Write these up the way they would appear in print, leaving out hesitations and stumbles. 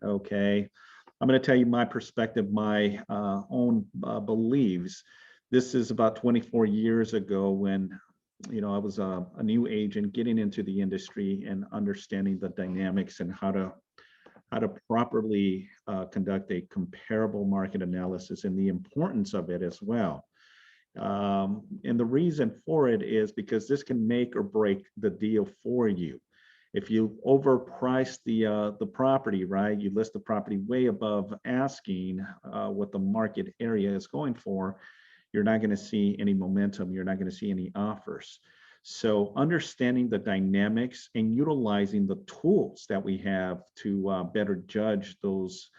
okay? I'm going to tell you my perspective, my own beliefs. This is about 24 years ago when, I was a new agent getting into the industry and understanding the dynamics and how to properly conduct a comparable market analysis and the importance of it as well. And the reason for it is because this can make or break the deal for you. If you overprice the property, right, you list the property way above asking what the market area is going for, you're not going to see any momentum. You're not going to see any offers. So understanding the dynamics and utilizing the tools that we have to better judge those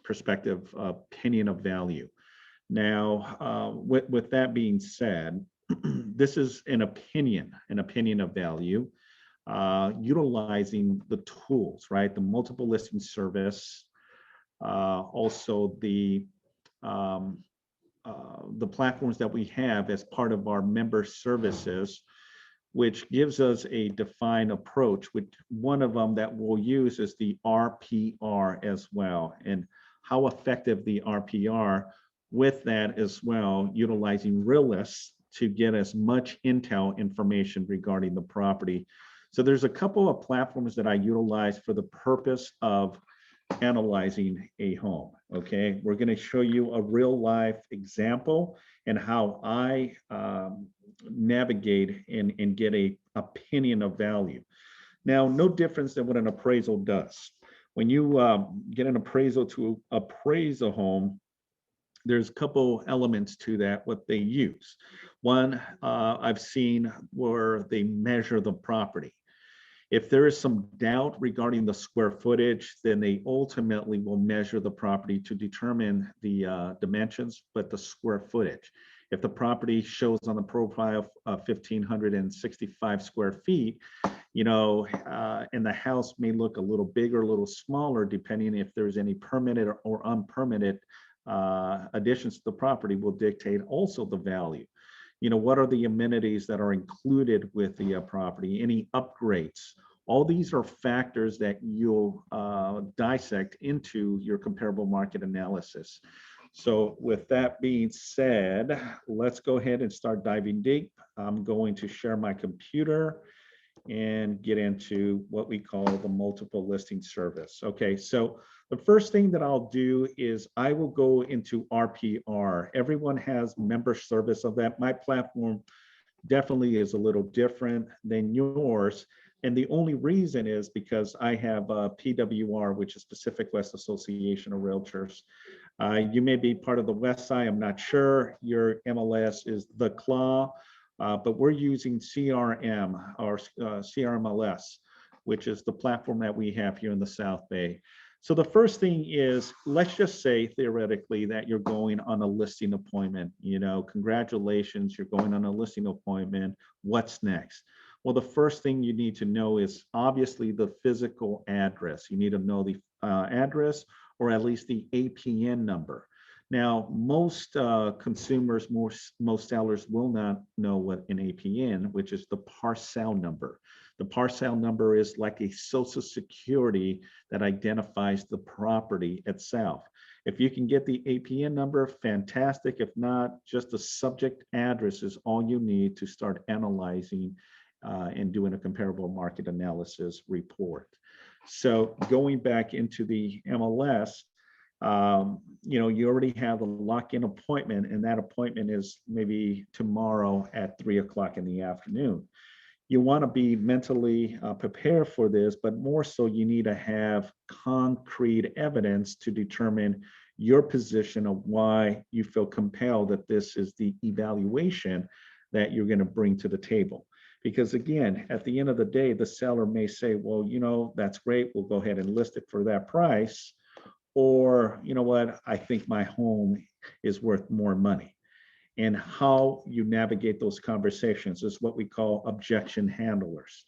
perspective opinion of value. Now, with that being said, this is an opinion of value, utilizing the tools, right? The multiple listing service, also the platforms that we have as part of our member services, which gives us a defined approach. Which one of them that we'll use is the RPR as well, and how effective the RPR with that as well, utilizing realists to get as much intel information regarding the property. So there's a couple of platforms that I utilize for the purpose of analyzing a home. Okay, we're going to show you a real life example and how I navigate and get a opinion of value. Now, no difference than what an appraisal does. When you get an appraisal to appraise a home, there's a couple elements to that, what they use. One, I've seen where they measure the property. If there is some doubt regarding the square footage, then they ultimately will measure the property to determine the dimensions, but the square footage. If the property shows on the profile 1,565 square feet, and the house may look a little bigger, a little smaller, depending if there's any permitted or unpermitted additions to the property, will dictate also the value. What are the amenities that are included with the property, any upgrades? All these are factors that you'll dissect into your comparable market analysis. So with that being said, let's go ahead and start diving deep. I'm going to share my computer and get into what we call the multiple listing service. Okay, so the first thing that I'll do is I will go into RPR. Everyone has member service of that. My platform definitely is a little different than yours. And the only reason is because I have PWR, which is Pacific West Association of Realtors. You may be part of the West Side, I'm not sure. Your MLS is the CLAW, but we're using CRM or CRMLS, which is the platform that we have here in the South Bay. So the first thing is, let's just say theoretically that you're going on a listing appointment. Congratulations, you're going on a listing appointment. What's next? Well, the first thing you need to know is obviously the physical address. You need to know the address or at least the APN number. Now, most consumers, most sellers will not know what an APN, which is the parcel number. The parcel number is like a social security that identifies the property itself. If you can get the APN number, fantastic. If not, just the subject address is all you need to start analyzing and doing a comparable market analysis report. So going back into the MLS, you already have a lock-in appointment, and that appointment is maybe tomorrow at 3 o'clock in the afternoon. You want to be mentally prepared for this, but more so you need to have concrete evidence to determine your position of why you feel compelled that this is the evaluation that you're going to bring to the table. Because again, at the end of the day, the seller may say, well, that's great, we'll go ahead and list it for that price. Or, you know what, I think my home is worth more money. And how you navigate those conversations is what we call objection handlers.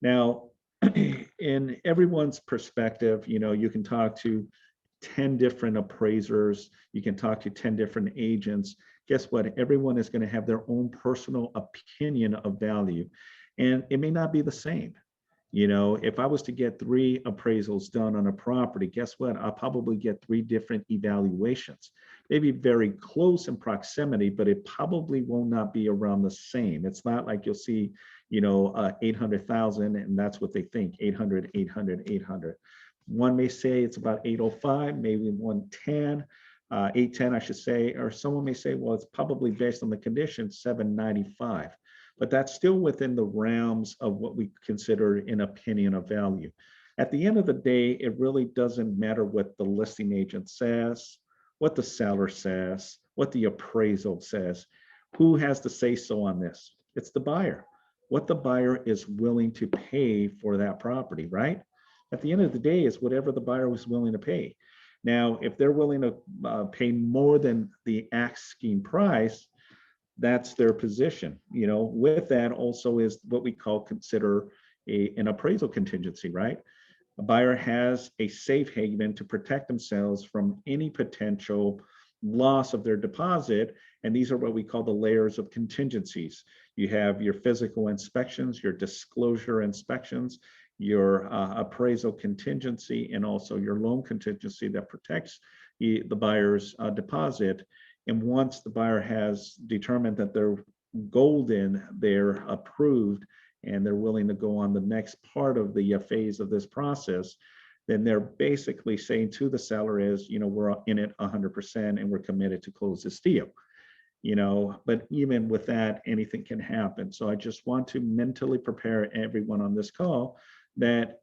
Now, in everyone's perspective, you can talk to 10 different appraisers, you can talk to 10 different agents. Guess what? Everyone is going to have their own personal opinion of value, and it may not be the same. If I was to get 3 appraisals done on a property, guess what? I'll probably get 3 different evaluations. Maybe very close in proximity, but it probably will not be around the same. It's not like you'll see, 800,000 and that's what they think, 800, 800, 800. One may say it's about 805, maybe 110, 810, I should say, or someone may say, well, it's probably based on the condition, 795. But that's still within the realms of what we consider an opinion of value. At the end of the day, it really doesn't matter what the listing agent says, what the seller says, what the appraisal says. Who has the say so on this? It's the buyer. What the buyer is willing to pay for that property, right? At the end of the day, it's whatever the buyer was willing to pay. Now, if they're willing to pay more than the asking price, that's their position. With that also is what we consider an appraisal contingency, right? A buyer has a safe haven to protect themselves from any potential loss of their deposit. And these are what we call the layers of contingencies. You have your physical inspections, your disclosure inspections, your appraisal contingency, and also your loan contingency that protects the buyer's deposit. And once the buyer has determined that they're golden, they're approved, and they're willing to go on the next part of the phase of this process, then they're basically saying to the seller is, we're in it 100% and we're committed to close this deal. But even with that, anything can happen. So I just want to mentally prepare everyone on this call that,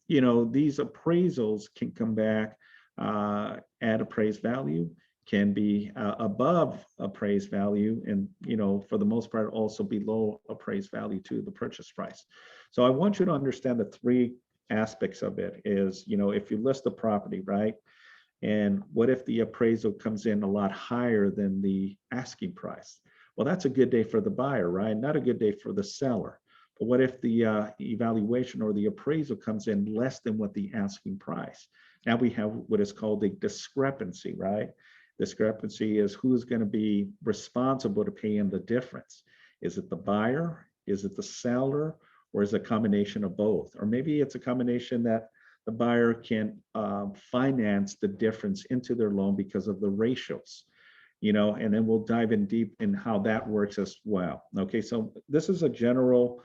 these appraisals can come back at appraised value, can be above appraised value, and for the most part also below appraised value to the purchase price. So I want you to understand the 3 aspects of it is, if you list the property, right, and what if the appraisal comes in a lot higher than the asking price? Well, that's a good day for the buyer, right? Not a good day for the seller. But what if the evaluation or the appraisal comes in less than what the asking price? Now we have what is called a discrepancy, right? Discrepancy is who's going to be responsible to pay in the difference. Is it the buyer? Is it the seller? Or is it a combination of both? Or maybe it's a combination that the buyer can finance the difference into their loan because of the ratios, and then we'll dive in deep in how that works as well. Okay, so this is a general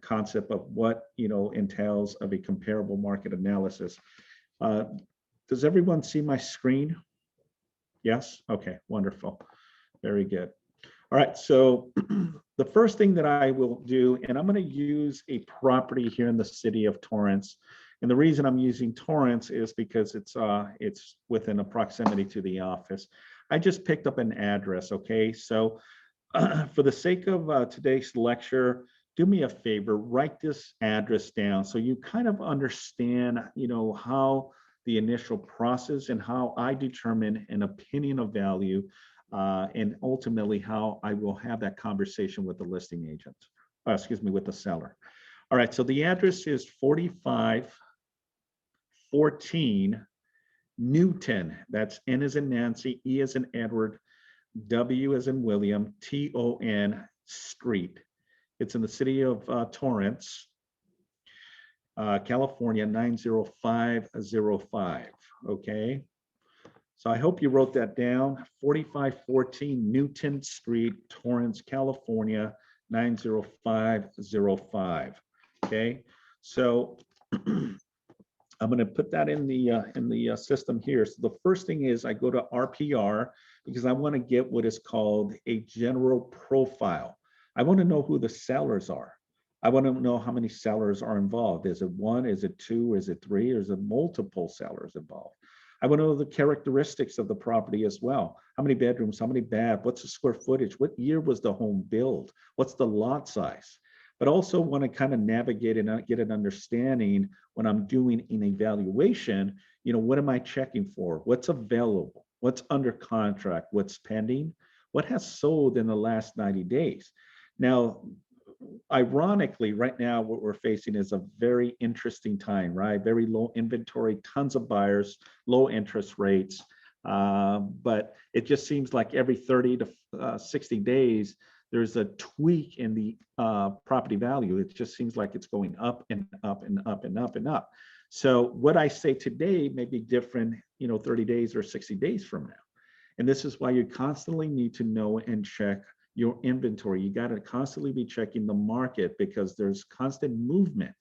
concept of what, entails of a comparable market analysis. Does everyone see my screen? Yes? Okay, wonderful. Very good. All right, so the first thing that I will do, and I'm going to use a property here in the city of Torrance. And the reason I'm using Torrance is because it's within a proximity to the office. I just picked up an address, okay? So for the sake of today's lecture, do me a favor, write this address down so you kind of understand, how the initial process and how I determine an opinion of value, and ultimately how I will have that conversation with the listing agent, with the seller. All right, so the address is 4514 Newton. That's N as in Nancy, E as in Edward, W as in William, T-O-N Street. It's in the city of Torrance, California, 90505. Okay. So I hope you wrote that down. 4514 Newton Street, Torrance, California, 90505. Okay. So I'm going to put that in the system here. So the first thing is I go to RPR because I want to get what is called a general profile. I want to know who the sellers are. I want to know how many sellers are involved. Is it 1? Is it 2? Is it 3? Or is it multiple sellers involved? I want to know the characteristics of the property as well. How many bedrooms? How many baths? What's the square footage? What year was the home built? What's the lot size? But also want to kind of navigate and get an understanding when I'm doing an evaluation, what am I checking for? What's available? What's under contract? What's pending? What has sold in the last 90 days? Now, ironically, right now, what we're facing is a very interesting time, right? Very low inventory, tons of buyers, low interest rates. But it just seems like every 30 to 60 days, there's a tweak in the property value. It just seems like it's going up and up and up and up and up. So what I say today may be different, 30 days or 60 days from now. And this is why you constantly need to know and check your inventory. You got to constantly be checking the market because there's constant movement.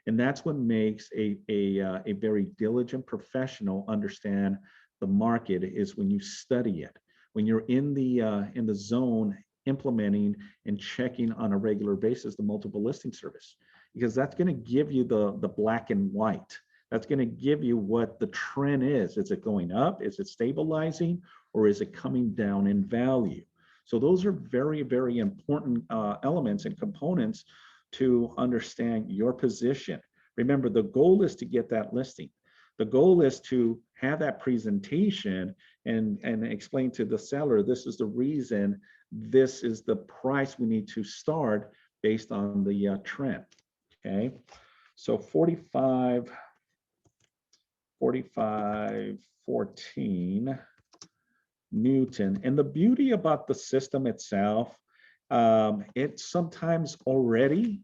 And that's what makes a very diligent professional understand the market, is when you study it, when you're in the zone implementing and checking on a regular basis the multiple listing service, because that's going to give you the black and white. That's going to give you what the trend is. Is it going up? Is it stabilizing? Or is it coming down in value? So those are very, very important elements and components to understand your position. Remember, the goal is to get that listing. The goal is to have that presentation and explain to the seller, this is the reason, this is the price we need to start based on the trend. Okay, so 4514 Newton. And the beauty about the system itself, it sometimes already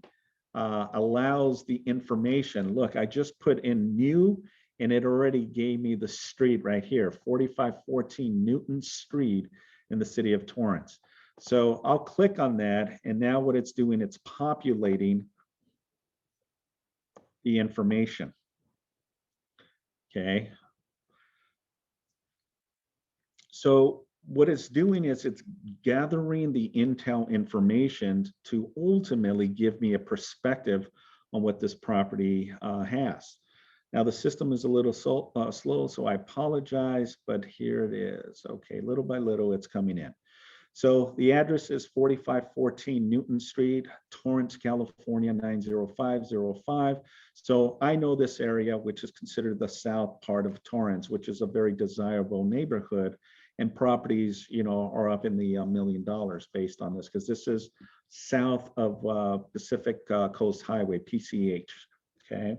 allows the information. Look, I just put in new and it already gave me the street right here, 4514 Newton Street in the city of Torrance. So I'll click on that, and now what it's doing, it's populating the information. Okay. So what it's doing is it's gathering the intel information to ultimately give me a perspective on what this property has. Now the system is a little slow, so I apologize, but here it is. Okay, little by little it's coming in. So the address is 4514 Newton Street, Torrance, California, 90505. So I know this area, which is considered the south part of Torrance, which is a very desirable neighborhood. And properties, are up in the $1 million based on this, because this is south of Pacific Coast Highway, PCH. Okay.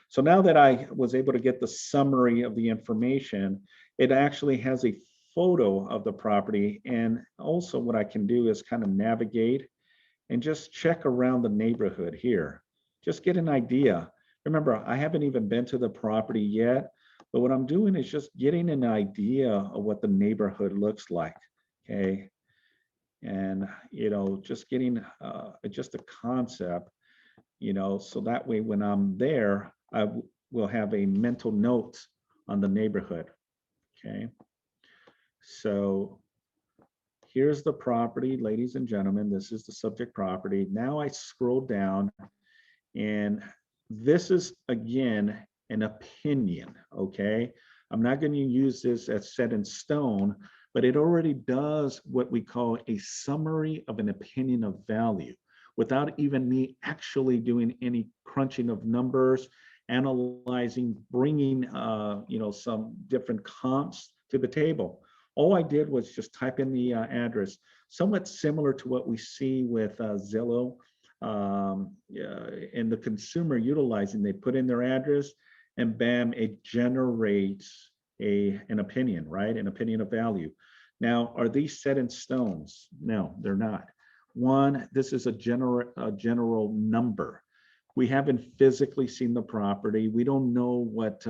So now that I was able to get the summary of the information, it actually has a photo of the property. And also what I can do is kind of navigate and just check around the neighborhood here. Just get an idea. Remember, I haven't even been to the property yet, but what I'm doing is just getting an idea of what the neighborhood looks like, okay? And, just getting just a concept, so that way when I'm there, I will have a mental note on the neighborhood, okay? So here's the property, ladies and gentlemen. This is the subject property. Now I scroll down, and this is, again, an opinion, okay? I'm not going to use this as set in stone, but it already does what we call a summary of an opinion of value without even me actually doing any crunching of numbers, analyzing, bringing, some different comps to the table. All I did was just type in the address, somewhat similar to what we see with Zillow and the consumer utilizing. They put in their address, and bam, it generates an opinion, right? An opinion of value. Now, are these set in stones? No, they're not. One, this is a general number. We haven't physically seen the property. We don't know what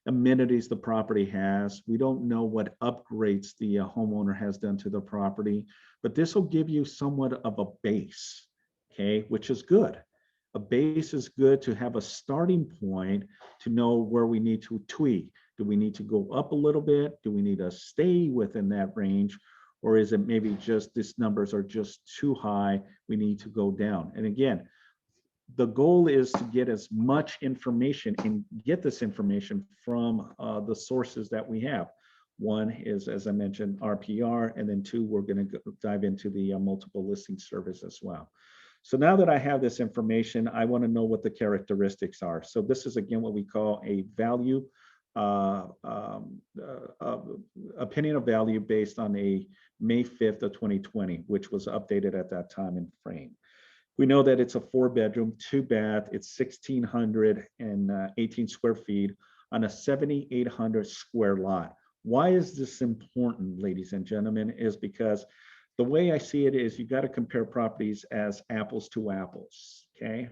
amenities the property has. We don't know what upgrades the homeowner has done to the property, but this will give you somewhat of a base, okay, which is good. A base is good to have a starting point to know where we need to tweak. Do we need to go up a little bit? Do we need to stay within that range? Or is it maybe just these numbers are just too high, we need to go down? And again, the goal is to get as much information and get this information from the sources that we have. One is, as I mentioned, RPR, and then two, we're going to dive into the multiple listing service as well. So now that I have this information, I want to know what the characteristics are. So this is, again, what we call a value, opinion of value based on a May 5th of 2020, which was updated at that time in frame. We know that it's a 4-bedroom, 2-bath, it's 1,618 square feet on a 7,800 square lot. Why is this important, ladies and gentlemen? Is because The way I see it is you got to compare properties as apples to apples, okay?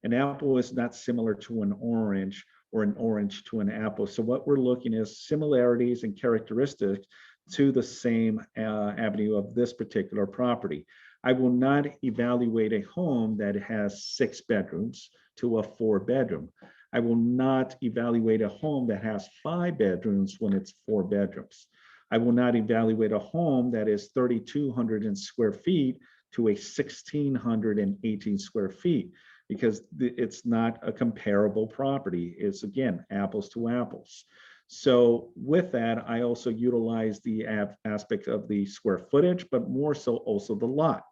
An apple is not similar to an orange or an orange to an apple. So what we're looking is similarities and characteristics to the same avenue of this particular property. I will not evaluate a home that has 6 bedrooms to a 4-bedroom. I will not evaluate a home that has 5 bedrooms when it's 4 bedrooms. I will not evaluate a home that is 3,200 square feet to a 1,618 square feet because it's not a comparable property. It's, again, apples to apples. So with that, I also utilize the aspect of the square footage, but more so also the lot.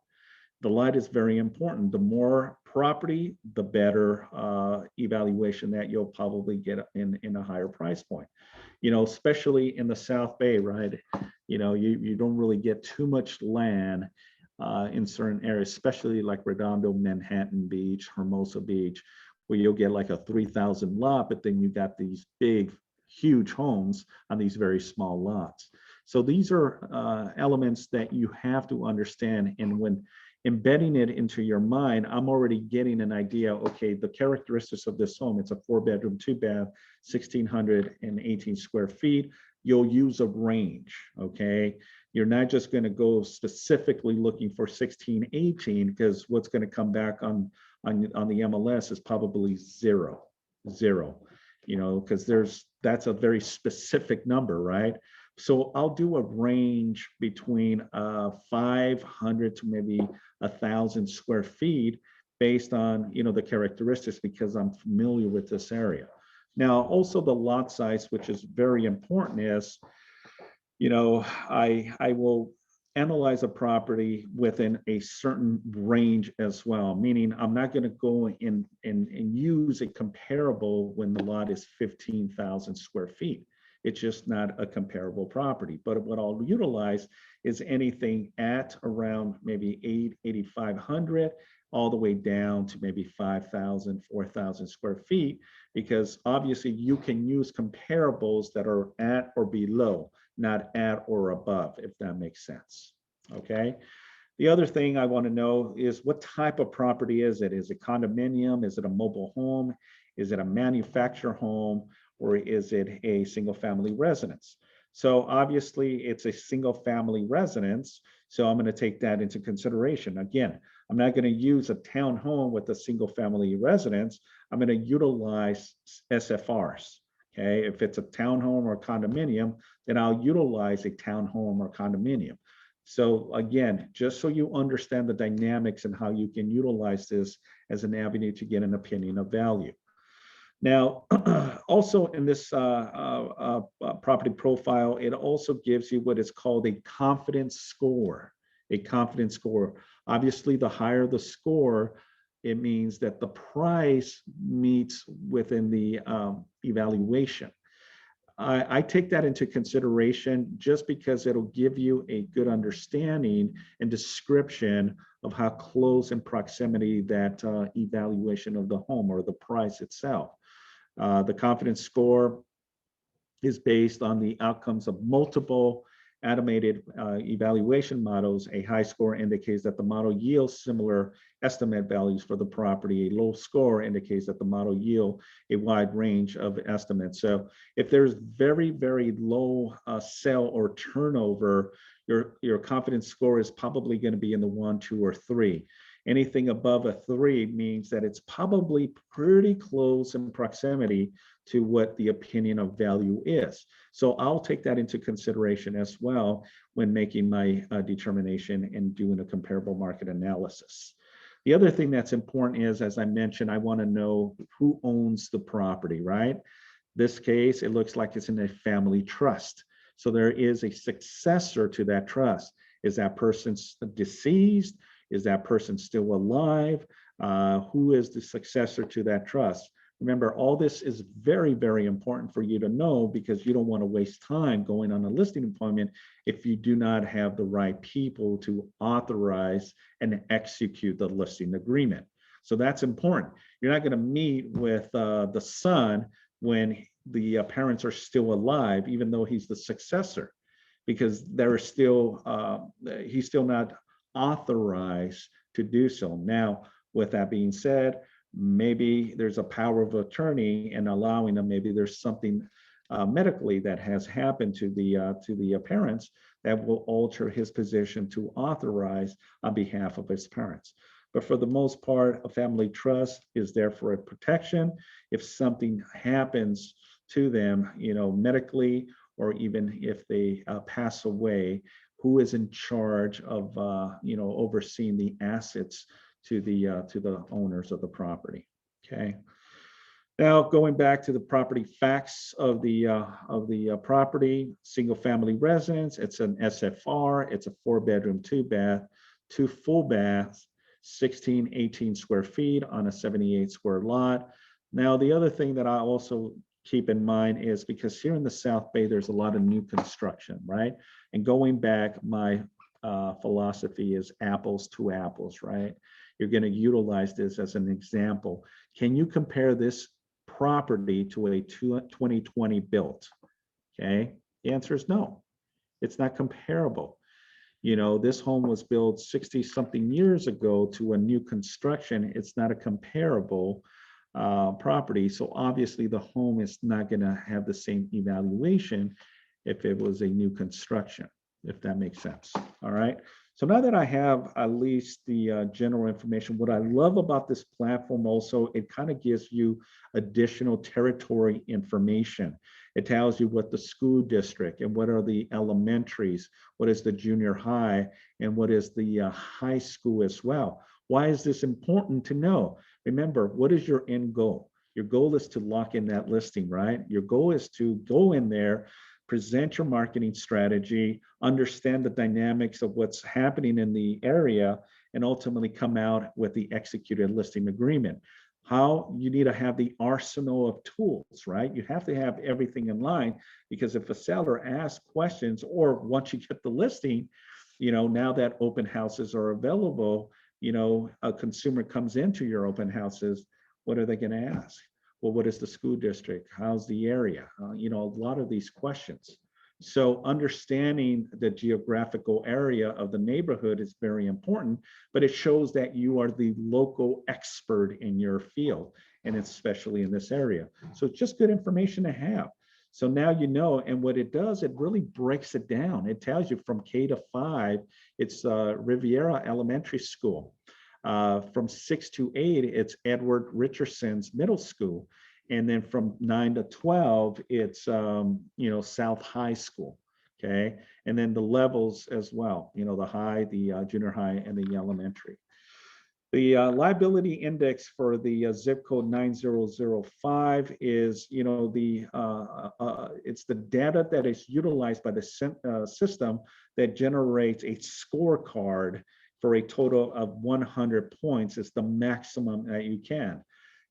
The lot is very important. The more property, the better evaluation that you'll probably get in a higher price point. You know, especially in the South Bay, right? You know, you don't really get too much land in certain areas, especially like Redondo, Manhattan Beach, Hermosa Beach, where you'll get like a 3,000 lot, but then you got these big, huge homes on these very small lots. So these are elements that you have to understand. And when embedding it into your mind, I'm already getting an idea, okay, the characteristics of this home, it's a 4-bedroom, 2-bath, 1,618 square feet. You'll use a range, okay? You're not just gonna go specifically looking for 1618 because what's gonna come back on the MLS is probably zero, you know, because that's a very specific number, right? So I'll do a range between 500 to maybe 1,000 square feet based on, you know, the characteristics because I'm familiar with this area. Now, also the lot size, which is very important, is, you know, I will analyze a property within a certain range as well, meaning I'm not going to go in and use a comparable when the lot is 15,000 square feet. It's just not a comparable property. But what I'll utilize is anything at around maybe 8,500 all the way down to maybe 5,000, 4,000 square feet, because obviously you can use comparables that are at or below, not at or above, if that makes sense, okay? The other thing I want to know is what type of property is it? Is it condominium? Is it a mobile home? Is it a manufactured home? Or is it a single family residence? So obviously it's a single family residence. So I'm going to take that into consideration. Again, I'm not going to use a townhome with a single family residence. I'm going to utilize SFRs. Okay, if it's a townhome or a condominium, then I'll utilize a townhome or condominium. So again, just so you understand the dynamics and how you can utilize this as an avenue to get an opinion of value. Now, also in this property profile, it also gives you what is called a confidence score. A confidence score. Obviously, the higher the score, it means that the price meets within the evaluation. I take that into consideration just because it'll give you a good understanding and description of how close in proximity that evaluation of the home or the price itself. The confidence score is based on the outcomes of multiple automated evaluation models. A high score indicates that the model yields similar estimate values for the property. A low score indicates that the model yield a wide range of estimates. So if there's very, very low sale or turnover, your confidence score is probably going to be in the 1, 2, or 3. Anything above a 3 means that it's probably pretty close in proximity to what the opinion of value is. So I'll take that into consideration as well when making my determination and doing a comparable market analysis. The other thing that's important is, as I mentioned, I want to know who owns the property, right? This case, it looks like it's in a family trust. So there is a successor to that trust. Is that person deceased? Is that person still alive? Who is the successor to that trust? Remember, all this is very, very important for you to know because you don't want to waste time going on a listing appointment if you do not have the right people to authorize and execute the listing agreement. So that's important. You're not going to meet with the son when the parents are still alive, even though he's the successor. because he's still not authorized to do so. Now, with that being said, maybe there's a power of attorney and allowing them, maybe there's something medically that has happened to the parents that will alter his position to authorize on behalf of his parents. But for the most part, a family trust is there for a protection. If something happens to them, medically, or even if they pass away, who is in charge of, overseeing the assets to the owners of the property? Okay. Now, going back to the property facts of the property, single family residence, it's an SFR, it's a 4-bedroom, 2-bath, 2 full baths, 18 square feet on a 78 square lot. Now, the other thing that I also keep in mind is because here in the South Bay, there's a lot of new construction, right? And going back, my philosophy is apples to apples, right? You're going to utilize this as an example. Can you compare this property to a 2020 built? Okay, the answer is no. It's not comparable. This home was built 60 something years ago to a new construction. It's not a comparable property. So obviously the home is not going to have the same evaluation if it was a new construction, if that makes sense. All right. So now that I have at least the general information, what I love about this platform also, it kind of gives you additional territory information. It tells you what the school district and what are the elementaries, what is the junior high, and what is the high school as well. Why is this important to know? Remember, what is your end goal? Your goal is to lock in that listing, right? Your goal is to go in there, present your marketing strategy, understand the dynamics of what's happening in the area, and ultimately come out with the executed listing agreement. How you need to have the arsenal of tools, right? You have to have everything in line, because if a seller asks questions, or once you get the listing, now that open houses are available, a consumer comes into your open houses, what are they going to ask? Well, what is the school district? How's the area? A lot of these questions. So understanding the geographical area of the neighborhood is very important, but it shows that you are the local expert in your field, and especially in this area. So it's just good information to have. So now and what it does, it really breaks it down. It tells you from K to 5, it's Riviera Elementary School. From 6 to 8, it's Edward Richardson's Middle School. And then from 9 to 12, it's, South High School. Okay. And then the levels as well, the high, the junior high, and the elementary. The liability index for the zip code 9005 is, it's the data that is utilized by the system that generates a scorecard for a total of 100 points. It's the maximum that you can.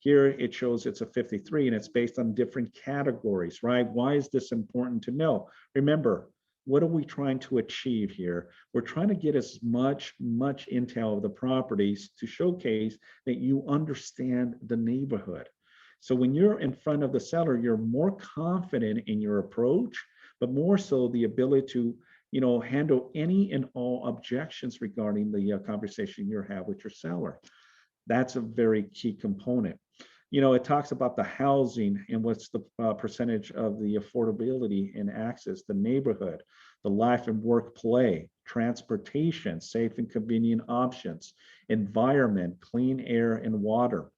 Here it shows it's a 53, and it's based on different categories, right? Why is this important to know? Remember, what are we trying to achieve here? We're trying to get as much intel of the properties to showcase that you understand the neighborhood. So when you're in front of the seller, you're more confident in your approach, but more so the ability to handle any and all objections regarding the conversation you have with your seller. That's a very key component. It talks about the housing and what's the percentage of the affordability and access, the neighborhood, the life and work play, transportation, safe and convenient options, environment, clean air and water,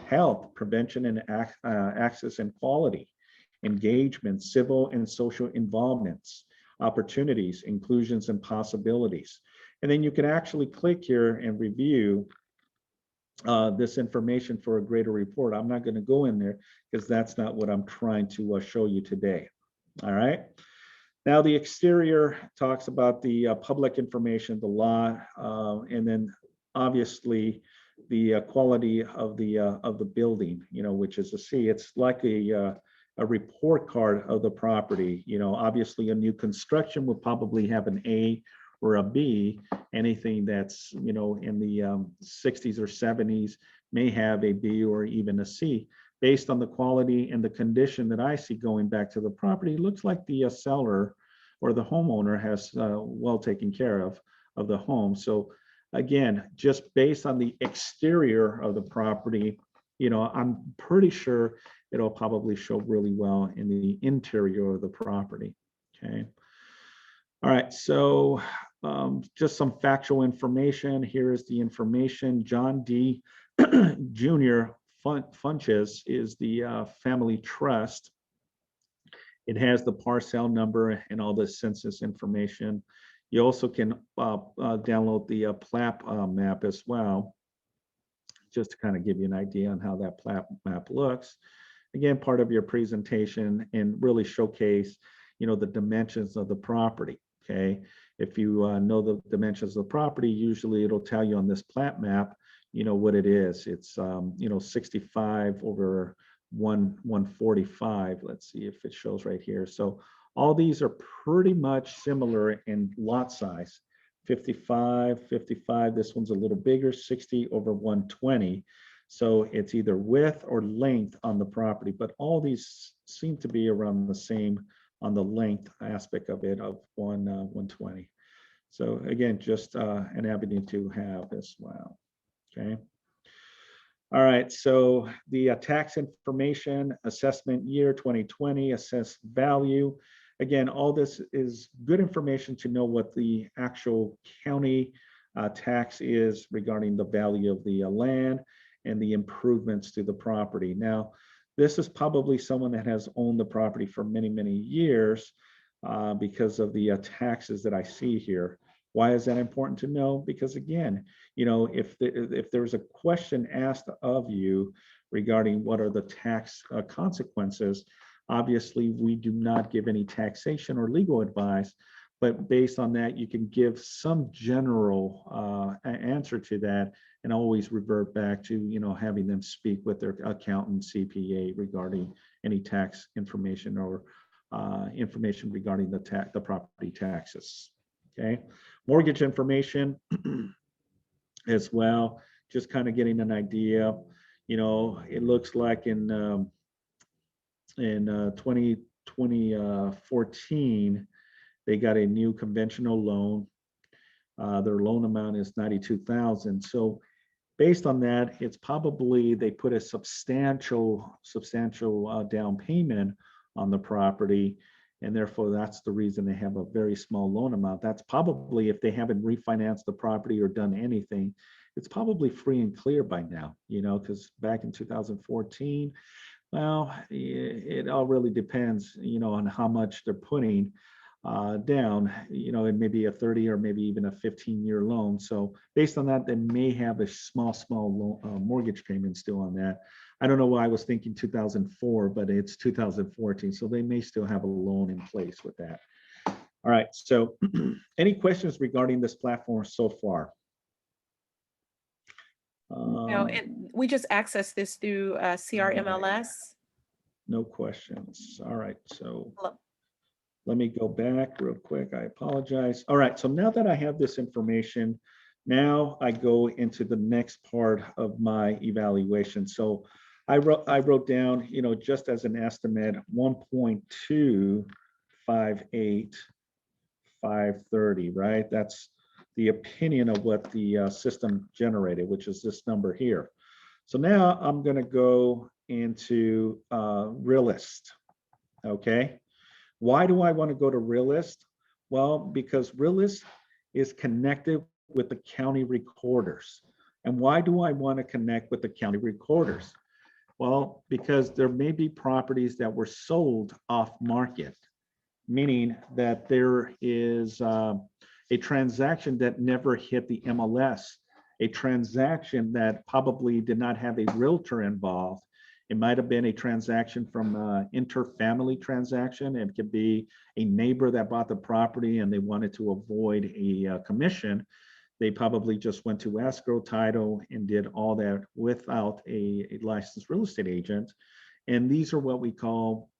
health, prevention and access and quality, engagement, civil and social involvements, opportunities, inclusions, and possibilities. And then you can actually click here and review this information for a greater report. I'm not going to go in there because that's not what I'm trying to show you today. All right. Now the exterior talks about the public information, the lot, and then obviously the quality of the building, which is a C. It's like a report card of the property. Obviously a new construction will probably have an A or a B. Anything that's in the 60s or 70s may have a B or even a C. Based on the quality and the condition that I see going back to the property, it looks like the seller or the homeowner has well taken care of the home. So again, just based on the exterior of the property, I'm pretty sure it'll probably show really well in the interior of the property. Okay. All right, so just some factual information. Here is the information. John D. Jr. Funches is the family trust. It has the parcel number and all the census information. You also can download the plat map as well, just to kind of give you an idea on how that plat map looks. Again, part of your presentation and really showcase, the dimensions of the property. Okay, if you know the dimensions of the property, usually it'll tell you on this plat map, what it is. It's 65 over 145. Let's see if it shows right here. So all these are pretty much similar in lot size. 55, 55. This one's a little bigger, 60 over 120. So it's either width or length on the property, but all these seem to be around the same on the length aspect of it of 120. So again, just an avenue to have as well. Okay. All right, so the tax information, assessment year 2020, assessed value. Again, all this is good information to know what the actual county tax is regarding the value of the land and the improvements to the property. Now, this is probably someone that has owned the property for many, many years because of the taxes that I see here. Why is that important to know? Because again, if there's a question asked of you regarding what are the tax consequences, obviously we do not give any taxation or legal advice, but based on that, you can give some general answer to that and always revert back to, having them speak with their accountant, CPA regarding any tax information or information regarding the property taxes. Okay, mortgage information as well, just kind of getting an idea. It looks like in 2014, they got a new conventional loan. Their loan amount is $92,000. So based on that, it's probably they put a substantial down payment on the property, and therefore that's the reason they have a very small loan amount. That's probably, if they haven't refinanced the property or done anything, it's probably free and clear by now, because back in 2014, well, it all really depends, on how much they're putting down. It may be a 30 or maybe even a 15-year loan. So based on that, they may have a small mortgage payment still on that. I don't know why I was thinking 2004, but it's 2014. So they may still have a loan in place with that. All right. So any questions regarding this platform so far? No, and we just access this through CRMLS. No questions. All right. So Hello. let me go back real quick. I apologize. All right. So now that I have this information, now I go into the next part of my evaluation. So I wrote down, just as an estimate, 1.258,530, right? That's the opinion of what the system generated, which is this number here. So now I'm going to go into Realist. Okay. Why do I want to go to Realist? Well, because Realist is connected with the county recorders. And why do I want to connect with the county recorders? Well, because there may be properties that were sold off market, meaning that there is a transaction that never hit the MLS, a transaction that probably did not have a realtor involved. It might have been a transaction from interfamily transaction. It could be a neighbor that bought the property and they wanted to avoid a commission. They probably just went to escrow title and did all that without a licensed real estate agent. And these are what we call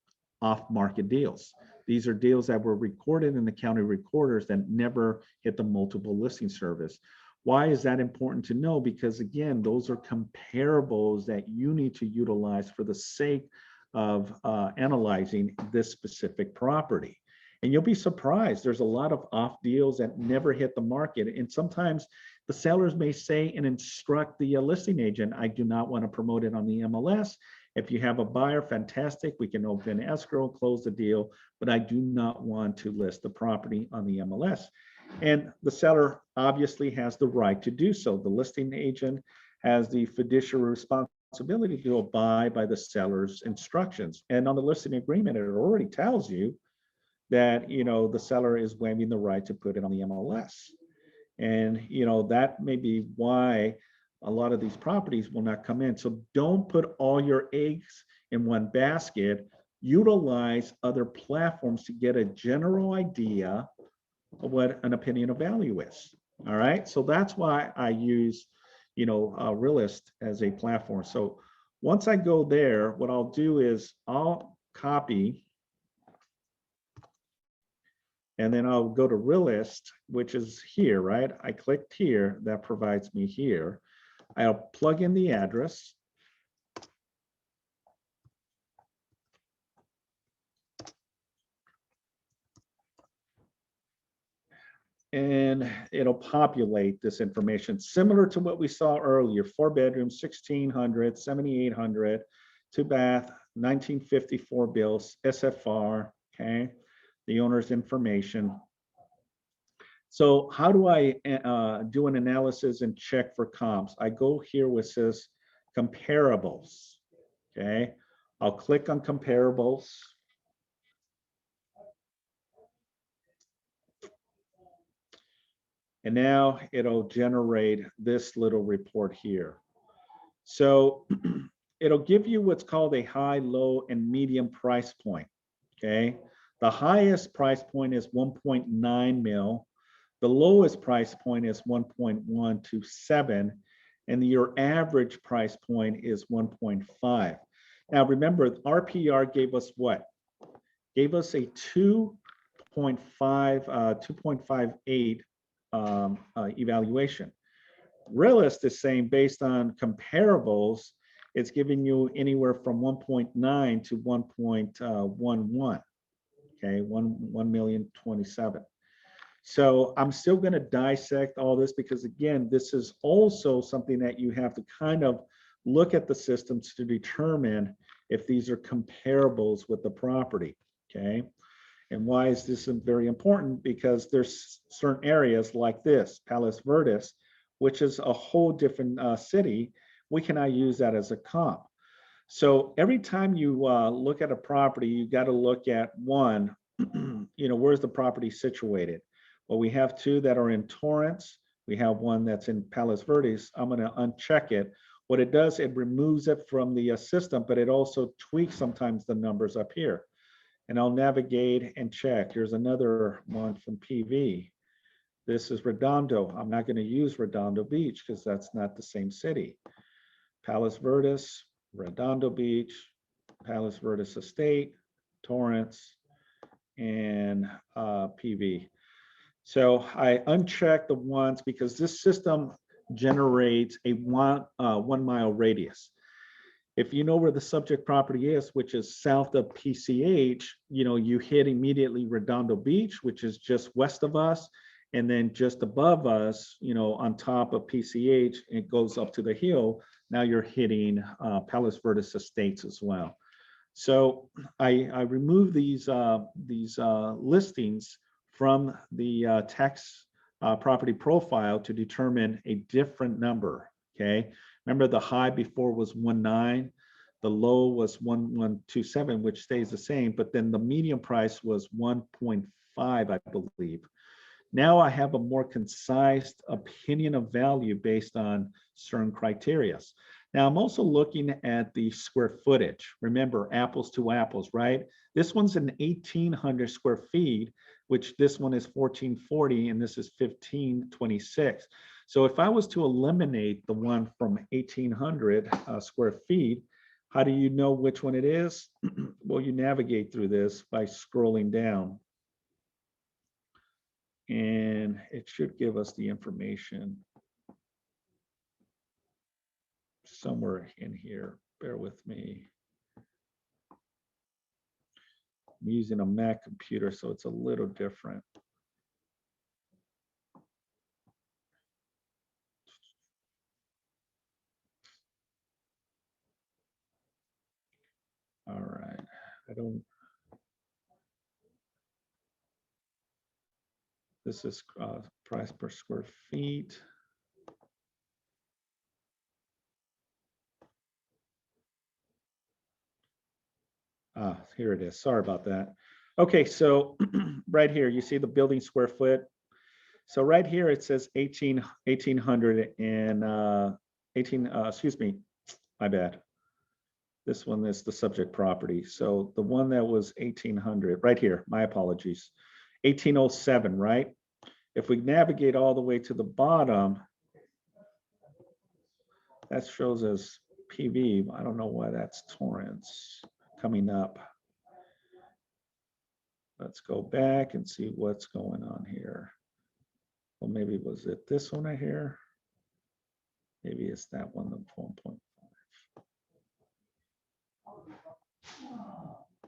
off-market deals. These are deals that were recorded in the county recorders that never hit the multiple listing service. Why is that important to know? Because again, those are comparables that you need to utilize for the sake of analyzing this specific property. And you'll be surprised. There's a lot of off deals that never hit the market. And sometimes the sellers may say and instruct the listing agent, I do not want to promote it on the MLS. If you have a buyer, fantastic. We can open escrow, close the deal, but I do not want to list the property on the MLS. And the seller obviously has the right to do so. The listing agent has the fiduciary responsibility to abide by the seller's instructions. And on the listing agreement, it already tells you that, you know, the seller is waiving the right to put it on the MLS. And, you know, that may be why a lot of these properties will not come in. So don't put all your eggs in one basket. Utilize other platforms to get a general idea of what an opinion of value is. All right. So that's why I use, you know, Realist as a platform. So once I go there, what I'll do is I'll copy, and then I'll go to Realist, which is here, right? I clicked here, that provides me here. I'll plug in the address. And it'll populate this information similar to what we saw earlier: 4 bedrooms, 1600, 7800, 2 bath, 1954 bills, SFR, okay? The owner's information. So how do I do an analysis and check for comps? I go here where it says comparables, okay? I'll click on comparables. And now it'll generate this little report here. So it'll give you what's called a high, low, and medium price point, okay? The highest price point is 1.9 mil. The lowest price point is 1.127, and your average price point is 1.5. Now remember, RPR gave us what? Gave us a 2.58 evaluation. Realist is saying based on comparables, it's giving you anywhere from 1.9 to 1.11. Okay, 1,027,000. So I'm still going to dissect all this because, again, this is also something that you have to kind of look at the systems to determine if these are comparables with the property. Okay. And why is this very important? Because there's certain areas like this, Palos Verdes, which is a whole different city. We cannot use that as a comp. So every time you look at a property, you got to look at one, you know, where's the property situated? Well, we have two that are in Torrance. We have one that's in Palos Verdes. I'm going to uncheck it. What it does, it removes it from the system, but it also tweaks sometimes the numbers up here. And I'll navigate and check. Here's another one from PV. This is Redondo. I'm not going to use Redondo Beach because that's not the same city. Palos Verdes, Redondo Beach, Palos Verdes Estate, Torrance, and PV. So I uncheck the ones because this system generates a 1 mile radius. If you know where the subject property is, which is south of PCH, you know, you hit immediately Redondo Beach, which is just west of us. And then just above us, you know, on top of PCH, it goes up to the hill. Now you're hitting Palos Verdes Estates as well. So I remove these listings from the tax property profile to determine a different number, okay? Remember the high before was 1.9, the low was 1.127, which stays the same, but then the median price was 1.5, I believe. Now I have a more concise opinion of value based on certain criteria. Now I'm also looking at the square footage. Remember, apples to apples, right? This one's an 1,800 square feet, which this one is 1,440 and this is 1,526. So if I was to eliminate the one from 1,800 square feet, how do you know which one it is? Well, you navigate through this by scrolling down. And it should give us the information somewhere in here. Bear with me. I'm using a Mac computer, so it's a little different. All right, this is price per square feet. Here it is. Sorry about that. Okay, so right here, you see the building square foot. So right here, it says 1800 and 18, excuse me, my bad. This one is the subject property. So the one that was 1800, right here, my apologies, 1807, right? If we navigate all the way to the bottom, that shows as PV. I don't know why that's Torrance coming up. Let's go back and see what's going on here. Well, maybe was it this one right here? Maybe it's that one, the 1.5.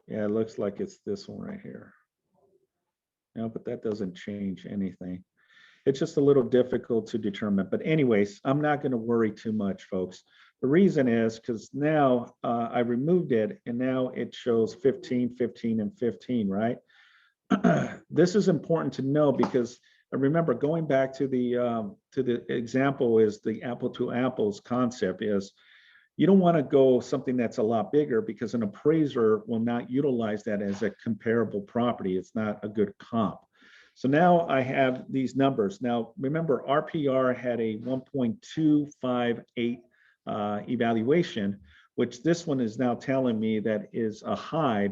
Yeah, it looks like it's this one right here. No, but that doesn't change anything. It's just a little difficult to determine. But anyways, I'm not going to worry too much, folks. The reason is because now I removed it and now it shows 15, 15, and 15, right? This is important to know because remember, going back to the example is the apple to apples concept is you don't want to go something that's a lot bigger because an appraiser will not utilize that as a comparable property. It's not a good comp. So now I have these numbers. Now, remember, RPR had a 1.258 evaluation, which this one is now telling me that is a high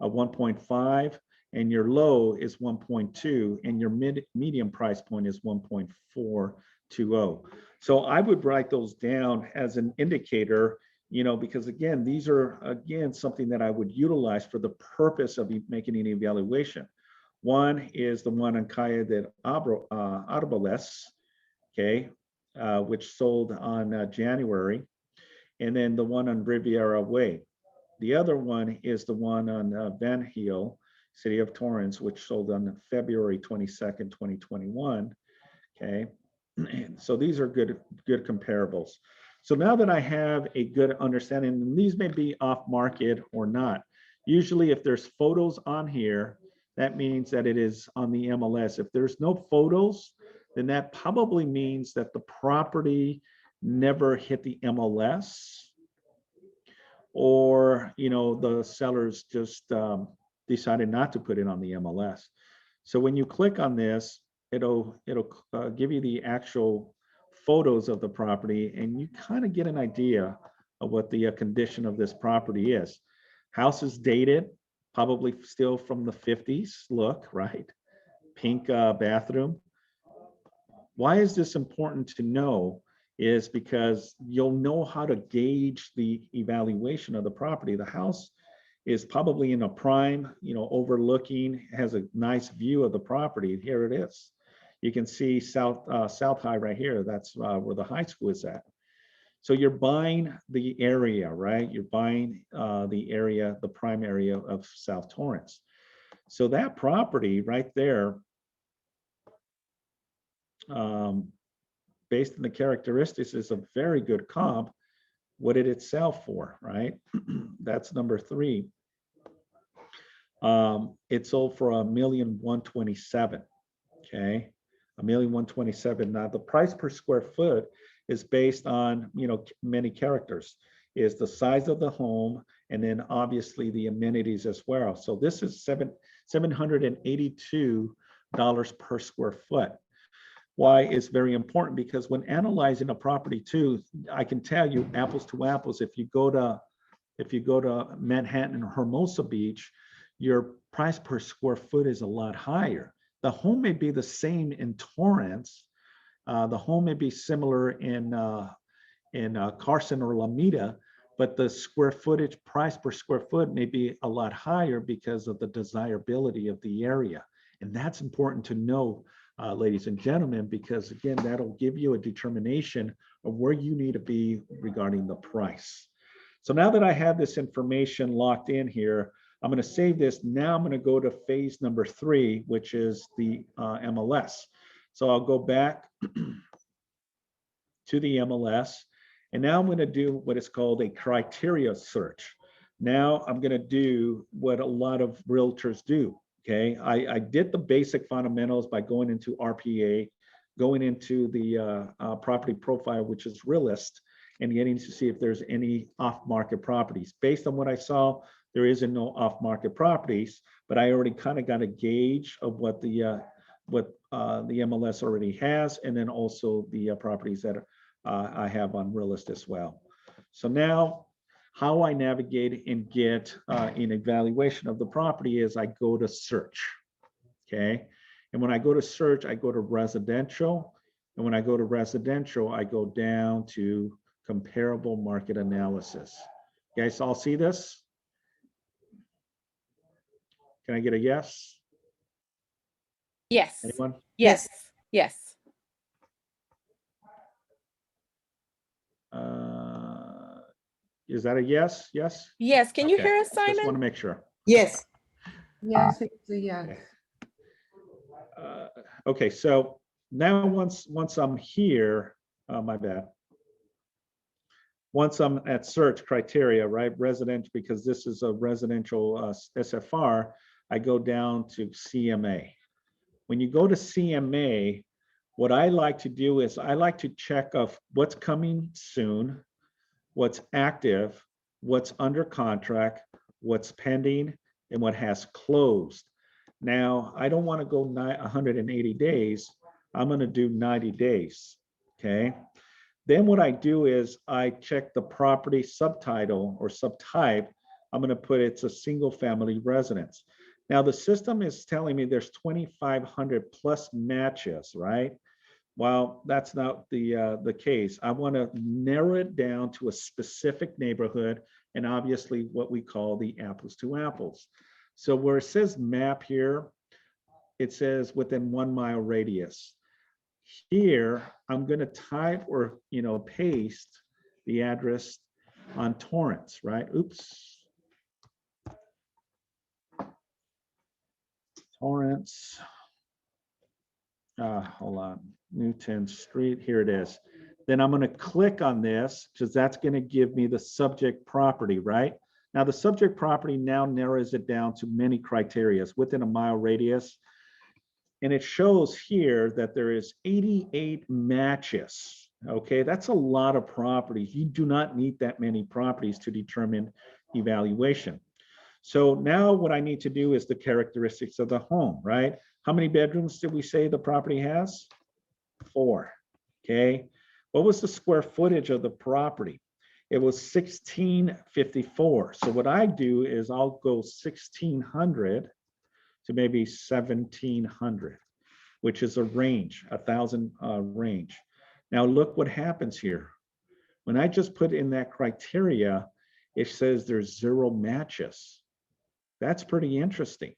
of 1.5, and your low is 1.2, and your medium price point is 1.420. So I would write those down as an indicator, you know, because again, these are, again, something that I would utilize for the purpose of making an evaluation. One is the one on Calle de Arboles, okay, which sold on January, and then the one on Riviera Way. The other one is the one on Van Heel, City of Torrance, which sold on February 22nd, 2021, okay. So these are good comparables. So now that I have a good understanding, and these may be off market or not. Usually if there's photos on here, that means that it is on the MLS. If there's no photos, then that probably means that the property never hit the MLS, or, you know, the sellers just decided not to put it on the MLS. So when you click on this, it'll give you the actual photos of the property, and you kind of get an idea of what the condition of this property is. House is dated, probably still from the 50s look, right? Pink bathroom. Why is this important to know? Is because you'll know how to gauge the evaluation of the property. The house is probably in a prime, you know, overlooking, has a nice view of the property. Here it is. You can see South High right here. That's where the high school is at. So you're buying the area, right? You're buying the area, the prime area of South Torrance. So that property right there, based on the characteristics, is a very good comp. What did it sell for, right? That's number 3. It sold for $1,127,000, okay? $1,127,000. Now the price per square foot is based on, you know, many characters, is the size of the home, and then obviously the amenities as well. So this is $782 per square foot. Why it's very important, because when analyzing a property too, I can tell you apples to apples, if you go to Manhattan or Hermosa Beach, your price per square foot is a lot higher. The home may be the same in Torrance. The home may be similar in Carson or Alameda, but the square footage price per square foot may be a lot higher because of the desirability of the area. And that's important to know, ladies and gentlemen, because again, that'll give you a determination of where you need to be regarding the price. So now that I have this information locked in here, I'm going to save this. Now I'm going to go to phase number 3, which is the MLS. So I'll go back to the MLS, and now I'm going to do what is called a criteria search. Now I'm going to do what a lot of realtors do. Okay, I did the basic fundamentals by going into RPA, going into the property profile, which is Realist, and getting to see if there's any off-market properties. Based on what I saw, there isn't no off-market properties, but I already kind of got a gauge of what the MLS already has, and then also the properties that I have on Realist as well. So now, how I navigate and get an evaluation of the property is I go to search, okay? And when I go to search, I go to residential. And when I go to residential, I go down to comparable market analysis. You guys all see this? Can I get a yes? Yes. Anyone? Yes. Yes. Is that a yes? Yes? Yes. Can you Okay. hear us, Just want to Simon? make sure. Yes. Yes, it's a yes. Okay, so now once I'm here, my bad. Once I'm at search criteria, right, residential, because this is a residential SFR, I go down to CMA. When you go to CMA, what I like to do is I like to check off what's coming soon, what's active, what's under contract, what's pending, and what has closed. Now, I don't want to go 180 days. I'm going to do 90 days, okay? Then what I do is I check the property subtitle or subtype. I'm going to put it's a single family residence. Now, the system is telling me there's 2,500 plus matches, right? Well, that's not the case. I want to narrow it down to a specific neighborhood and obviously what we call the apples to apples. So where it says map here, it says within 1 mile radius. Here, I'm going to type or paste the address on Torrance, right? Oops. Torrance. Hold on. Newton Street. Here it is. Then I'm going to click on this because that's going to give me the subject property, right? Now the subject property now narrows it down to many criteria within a mile radius. And it shows here that there is 88 matches. Okay, that's a lot of properties. You do not need that many properties to determine evaluation. So now what I need to do is the characteristics of the home, right? How many bedrooms did we say the property has? 4. Okay. What was the square footage of the property? It was 1654. So what I do is I'll go 1600 to maybe 1700, which is a range, 1,000 range. Now look what happens here. When I just put in that criteria, it says there's 0 matches. That's pretty interesting.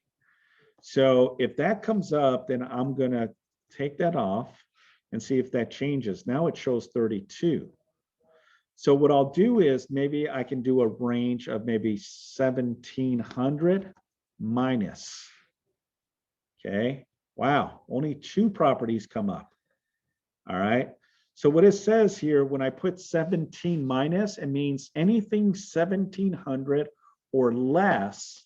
So if that comes up, then I'm gonna take that off and see if that changes. Now it shows 32. So what I'll do is maybe I can do a range of maybe 1,700 minus. Okay, wow, only 2 properties come up. All right, so what it says here, when I put 17 minus, it means anything 1,700 or less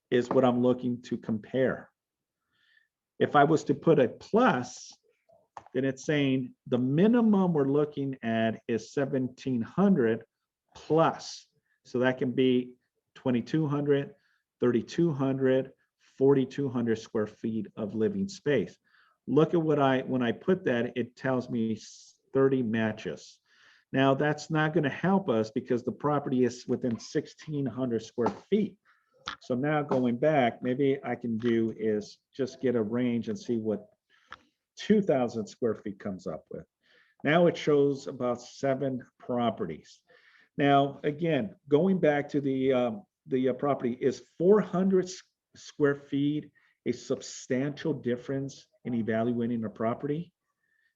is what I'm looking to compare. If I was to put a plus, then it's saying the minimum we're looking at is 1,700 plus. So that can be 2,200, 3,200, 4,200 square feet of living space. Look at what when I put that, it tells me 30 matches. Now that's not going to help us because the property is within 1,600 square feet. So now going back, maybe I can do is just get a range and see what 2,000 square feet comes up with. Now it shows about 7 properties. Now, again, going back to the property, is 400 square feet a substantial difference in evaluating a property?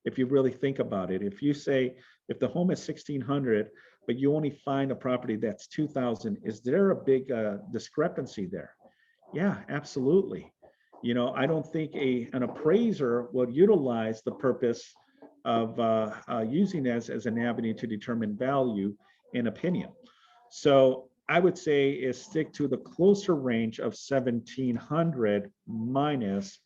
If you really think about it, if you say, if the home is 1,600, but you only find a property that's 2,000, is there a big discrepancy there? Yeah, absolutely. I don't think an appraiser will utilize the purpose of using as an avenue to determine value and opinion. So I would say is stick to the closer range of 1700 minus,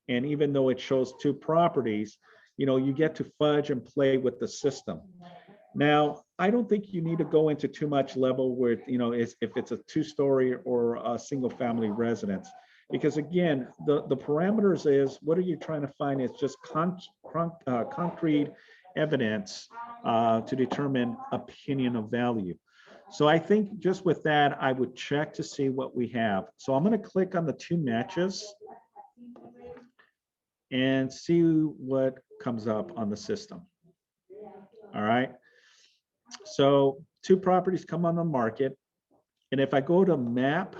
and even though it shows two properties, you get to fudge and play with the system. Now, I don't think you need to go into too much level where, if it's a two-story or a single-family residence. Because again, the parameters is, what are you trying to find? It's just concrete evidence to determine opinion of value. So I think just with that, I would check to see what we have. So I'm going to click on the two matches and see what comes up on the system. All right. So two properties come on the market. And if I go to map,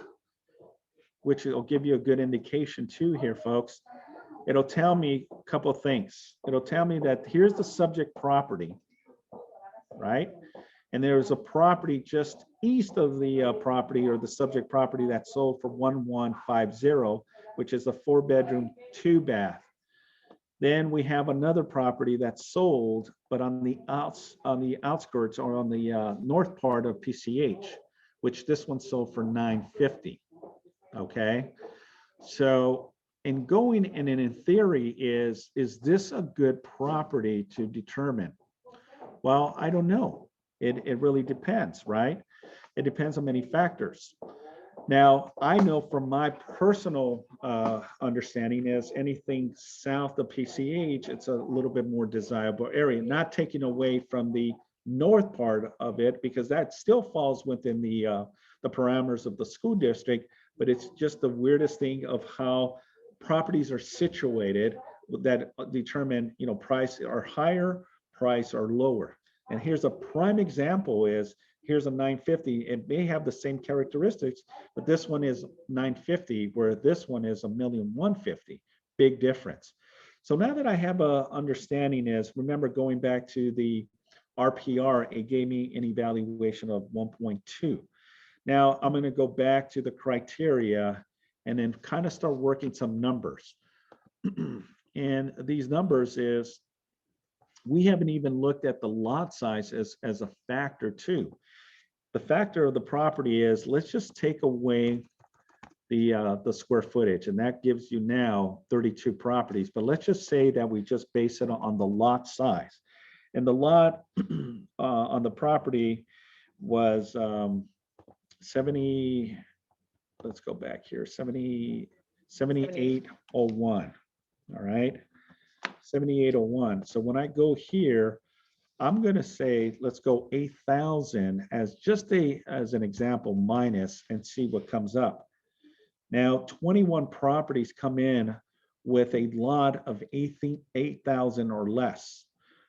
which will give you a good indication too here, folks, it'll tell me a couple of things. It'll tell me that here's the subject property, right? And there's a property just east of the property or the subject property that sold for 1150, which is a 4-bedroom, 2-bath. Then we have another property that's sold, but on the outskirts or on the north part of PCH, which this one sold for 950. Okay, so in going and in theory is this a good property to determine? Well, I don't know. It really depends, right? It depends on many factors. Now, I know from my personal understanding is anything south of PCH, it's a little bit more desirable area, not taking away from the north part of it, because that still falls within the parameters of the school district, but it's just the weirdest thing of how properties are situated that determine, price are higher, price are lower. And here's a prime example is, here's a 950. It may have the same characteristics, but this one is 950, where this one is 1,150,000. Big difference. So now that I have a understanding is, remember going back to the RPR, it gave me an evaluation of 1.2. Now I'm going to go back to the criteria and then kind of start working some numbers. And these numbers is, we haven't even looked at the lot size as a factor too. The factor of the property is, let's just take away the square footage, and that gives you now 32 properties. But let's just say that we just base it on the lot size. And the lot on the property was 70, let's go back here, 7801, all right, 7801. So when I go here, I'm going to say, let's go 8,000 as just as an example minus, and see what comes up. Now, 21 properties come in with a lot of 8,000 or less.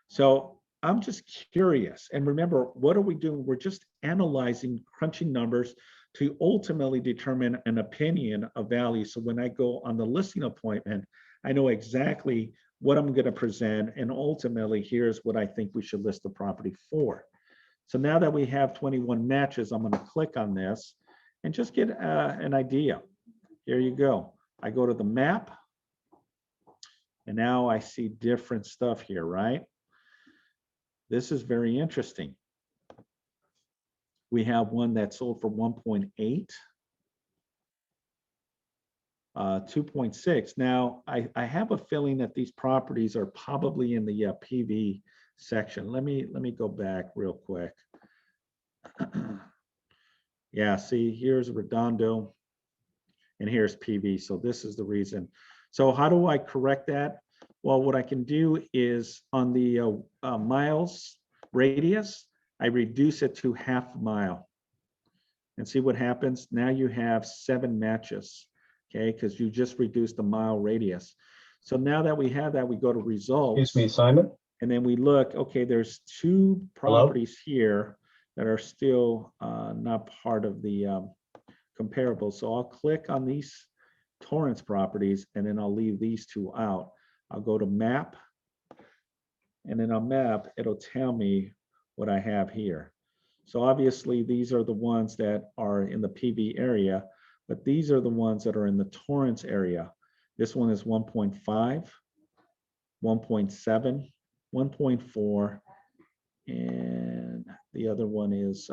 So I'm just curious. And remember, what are we doing? We're just analyzing, crunching numbers to ultimately determine an opinion of value. So when I go on the listing appointment, I know exactly what I'm going to present, and ultimately here's what I think we should list the property for. So now that we have 21 matches, I'm going to click on this and just get an idea. Here you go. I go to the map, and now I see different stuff here, right? This is very interesting. We have one that sold for 1.8. 2.6. Now, I have a feeling that these properties are probably in the PV section. Let me go back real quick. Yeah, see, here's Redondo, and here's PV. So this is the reason. So how do I correct that? Well, what I can do is on the miles radius, I reduce it to half a mile. And see what happens. Now you have 7 matches. Okay, because you just reduced the mile radius. So now that we have that, we go to results. Excuse me, Simon. And then we look, okay, there's 2 properties here that are still not part of the comparable. So I'll click on these Torrance properties, and then I'll leave these 2 out. I'll go to map, and then on map, it'll tell me what I have here. So obviously these are the ones that are in the PV area. but these are the ones that are in the Torrance area. This one is 1.5, 1.7, 1.4, and the other one is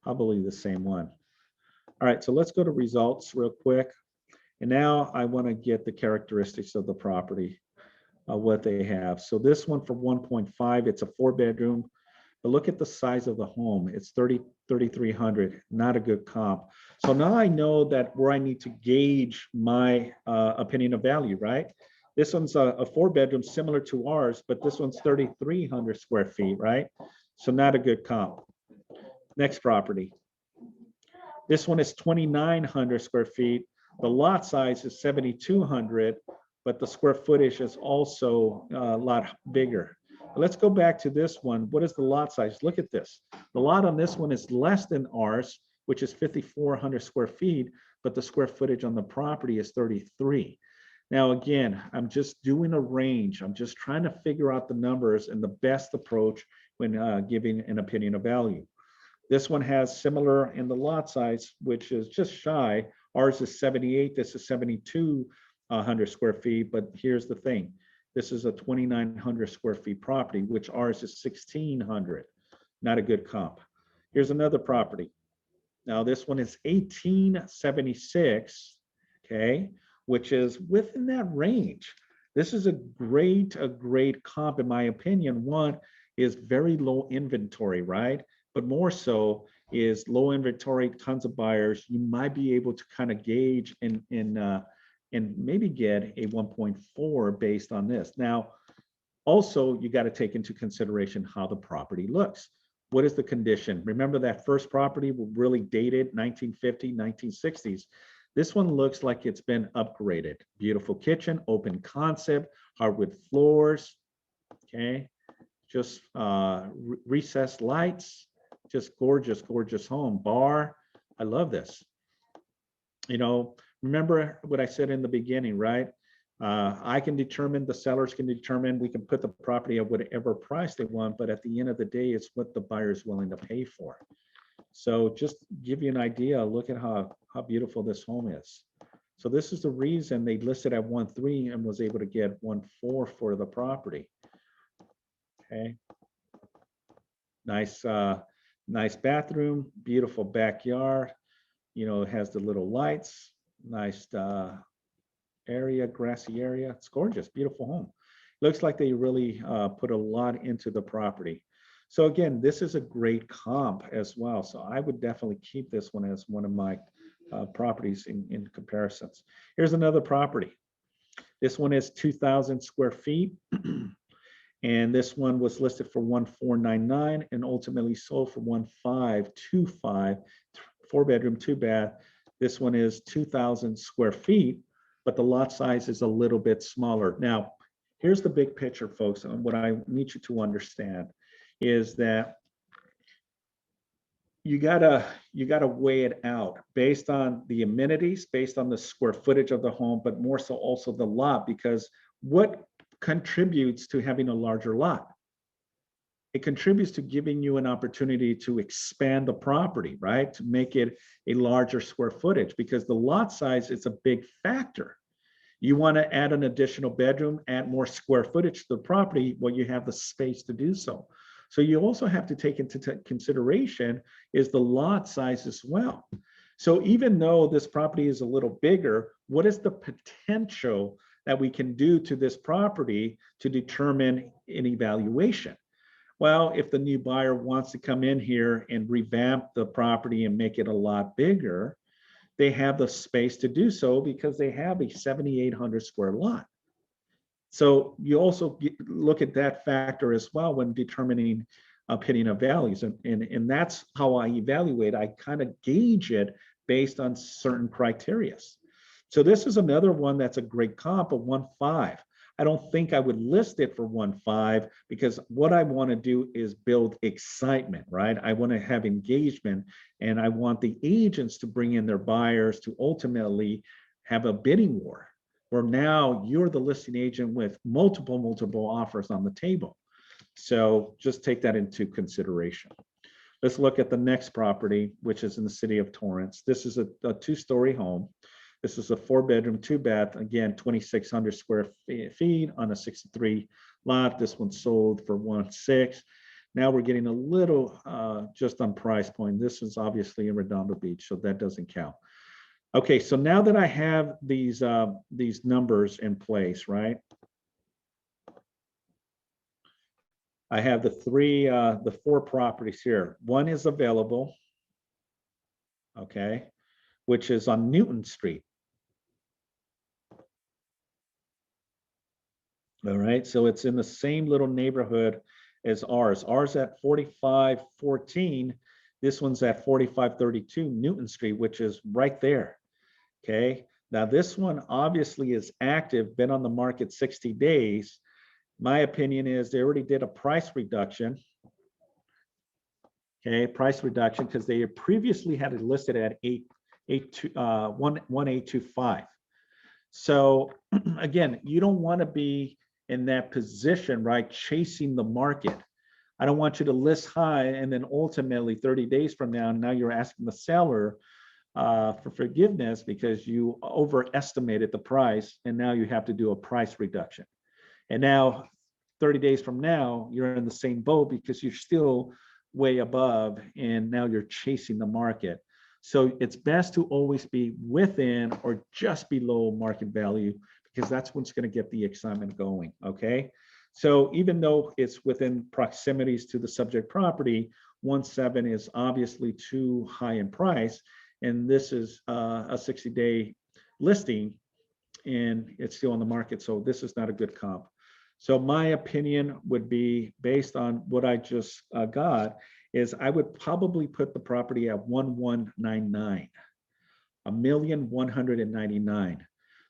probably the same one. All right, so let's go to results real quick. And now I want to get the characteristics of the property, what they have. So this one for 1.5, it's a 4-bedroom. But look at the size of the home. It's 3,300, not a good comp. So now I know that where I need to gauge my opinion of value, right? This one's a 4-bedroom similar to ours, but this one's 3,300 square feet, right? So not a good comp. Next property. This one is 2,900 square feet. The lot size is 7,200, but the square footage is also a lot bigger. Let's go back to this one. What is the lot size? Look at this. The lot on this one is less than ours, which is 5,400 square feet, but the square footage on the property is 33. Now, again, I'm just doing a range. I'm just trying to figure out the numbers and the best approach when giving an opinion of value. This one has similar in the lot size, which is just shy. Ours is 78, this is 7,200 square feet, but here's the thing. This is a 2,900 square feet property, which ours is 1,600. Not a good comp. Here's another property. Now this one is 1,876, okay, which is within that range. This is a great comp in my opinion. One is very low inventory, right? But more so is low inventory, tons of buyers. You might be able to kind of gauge and maybe get a 1.4 based on this. Now, also, you got to take into consideration how the property looks. What is the condition? Remember that first property was really dated 1950, 1960s. This one looks like it's been upgraded. Beautiful kitchen, open concept, hardwood floors, okay? Just recessed lights, just gorgeous, gorgeous home. Bar, I love this. You know, remember what I said in the beginning, right? I can determine, the sellers can determine, we can put the property at whatever price they want, but at the end of the day, it's what the buyer is willing to pay for. So just give you an idea, look at how beautiful this home is. So this is the reason they listed at 1.3 and was able to get 1.4 for the property. Okay. Nice, nice bathroom, beautiful backyard. You know, it has the little lights, nice area, grassy area. It's gorgeous, beautiful home. Looks like they really put a lot into the property. So again, this is a great comp as well. So I would definitely keep this one as one of my properties in comparisons. Here's another property. This one is 2,000 square feet. And this one was listed for 1,499 and ultimately sold for 1,525, 4-bedroom, 2-bath. This one is 2,000 square feet, but the lot size is a little bit smaller. Now, here's the big picture, folks, and what I need you to understand is that you gotta weigh it out based on the amenities, based on the square footage of the home, but more so also the lot, because what contributes to having a larger lot? It contributes to giving you an opportunity to expand the property, right? To make it a larger square footage, because the lot size is a big factor. You want to add an additional bedroom, add more square footage to the property, well, you have the space to do so. So you also have to take into consideration is the lot size as well. So even though this property is a little bigger, what is the potential that we can do to this property to determine an evaluation? Well, if the new buyer wants to come in here and revamp the property and make it a lot bigger, they have the space to do so because they have a 7,800 square lot. So you also look at that factor as well when determining opinion of values. And that's how I evaluate. I kind of gauge it based on certain criteria. So this is another one that's a great comp of 1.5. I don't think I would list it for 1.5 because what I want to do is build excitement, right? I want to have engagement and I want the agents to bring in their buyers to ultimately have a bidding war where now you're the listing agent with multiple offers on the table. So just take that into consideration. Let's look at the next property, which is in the city of Torrance. This is a 2-story home. This is a 4-bedroom, 2-bath, again, 2,600 square feet on a 63 lot. This one sold for 1.6. Now we're getting a little just on price point. This is obviously in Redondo Beach, so that doesn't count. Okay, so now that I have these numbers in place, right? I have the 4 properties here. One is available, okay, which is on Newton Street. All right, so it's in the same little neighborhood as ours. Ours at 4514. This one's at 4532 Newton Street, which is right there. Okay, now this one obviously is active, been on the market 60 days. My opinion is they already did a price reduction. Okay, price reduction because they previously had it listed at 1825. So again, you don't want to be in that position, right? Chasing the market. I don't want you to list high and then ultimately 30 days from now you're asking the seller for forgiveness because you overestimated the price and now you have to do a price reduction. And now 30 days from now, you're in the same boat because you're still way above and now you're chasing the market. So it's best to always be within or just below market value because that's what's going to get the excitement going, okay? So even though it's within proximities to the subject property, 1.7 is obviously too high in price, and this is a 60-day listing, and it's still on the market, so this is not a good comp. So my opinion would be, based on what I just got, is I would probably put the property at 1,199, 1,199,000.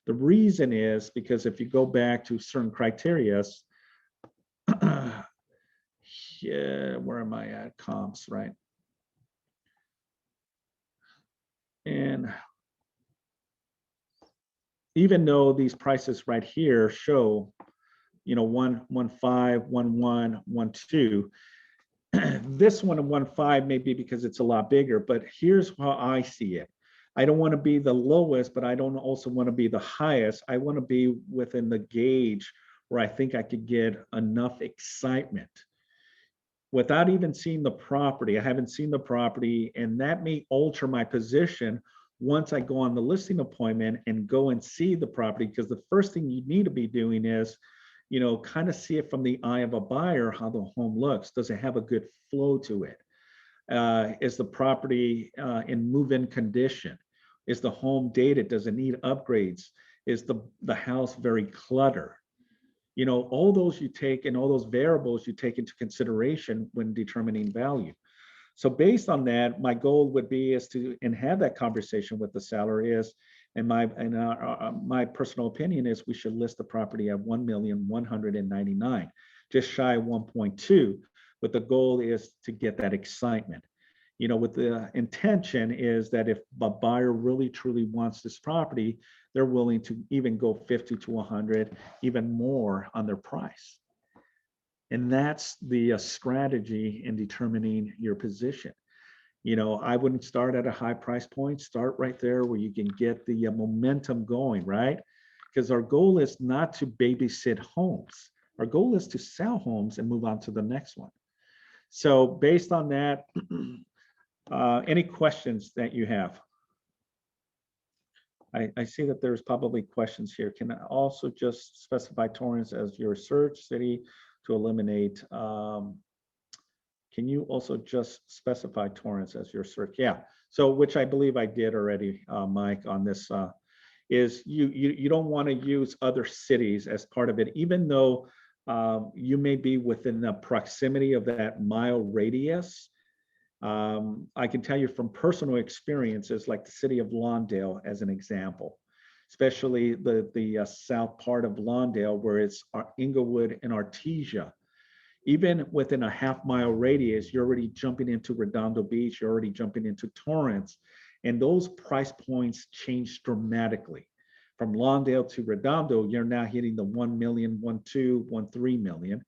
The reason is because if you go back to certain criteria, yeah, where am I at? Comps, right? And even though these prices right here show, you know, 1.15, 1.1, 1.2, this one at 1.5 may be because it's a lot bigger, but here's how I see it. I don't want to be the lowest, but I don't also want to be the highest. I want to be within the gauge where I think I could get enough excitement without even seeing the property. I haven't seen the property, and that may alter my position once I go on the listing appointment and go and see the property, because the first thing you need to be doing is, you know, kind of see it from the eye of a buyer, how the home looks. Does it have a good flow to it? Is the property in move-in condition? Is the home dated? Does it need upgrades? Is the house very cluttered? You know, all those you take, and all those variables you take into consideration when determining value. So based on that, my goal would be is to, and have that conversation with the seller is, and my personal opinion is we should list the property at 1,199,000, just shy of 1.2, but the goal is to get that excitement. You know, with the intention is that if a buyer really truly wants this property, they're willing to even go 50 to 100, even more on their price. And that's the strategy in determining your position. You know, I wouldn't start at a high price point. Start right there where you can get the momentum going, right? Because our goal is not to babysit homes. Our goal is to sell homes and move on to the next one. So based on that, any questions that you have? I see that there's probably questions here. Can I also just specify Torrance as your search city to eliminate? Can you also just specify Torrance as your search? Yeah, so which I believe I did already, Mike, on this, is you don't want to use other cities as part of it, even though you may be within the proximity of that mile radius. I can tell you from personal experiences, like the city of Lawndale as an example, especially the south part of Lawndale, where it's Inglewood and Artesia. Even within a half-mile radius, you're already jumping into Redondo Beach, you're already jumping into Torrance, and those price points change dramatically. From Lawndale to Redondo, you're now hitting the 1 million, 1.2, 1.3 million.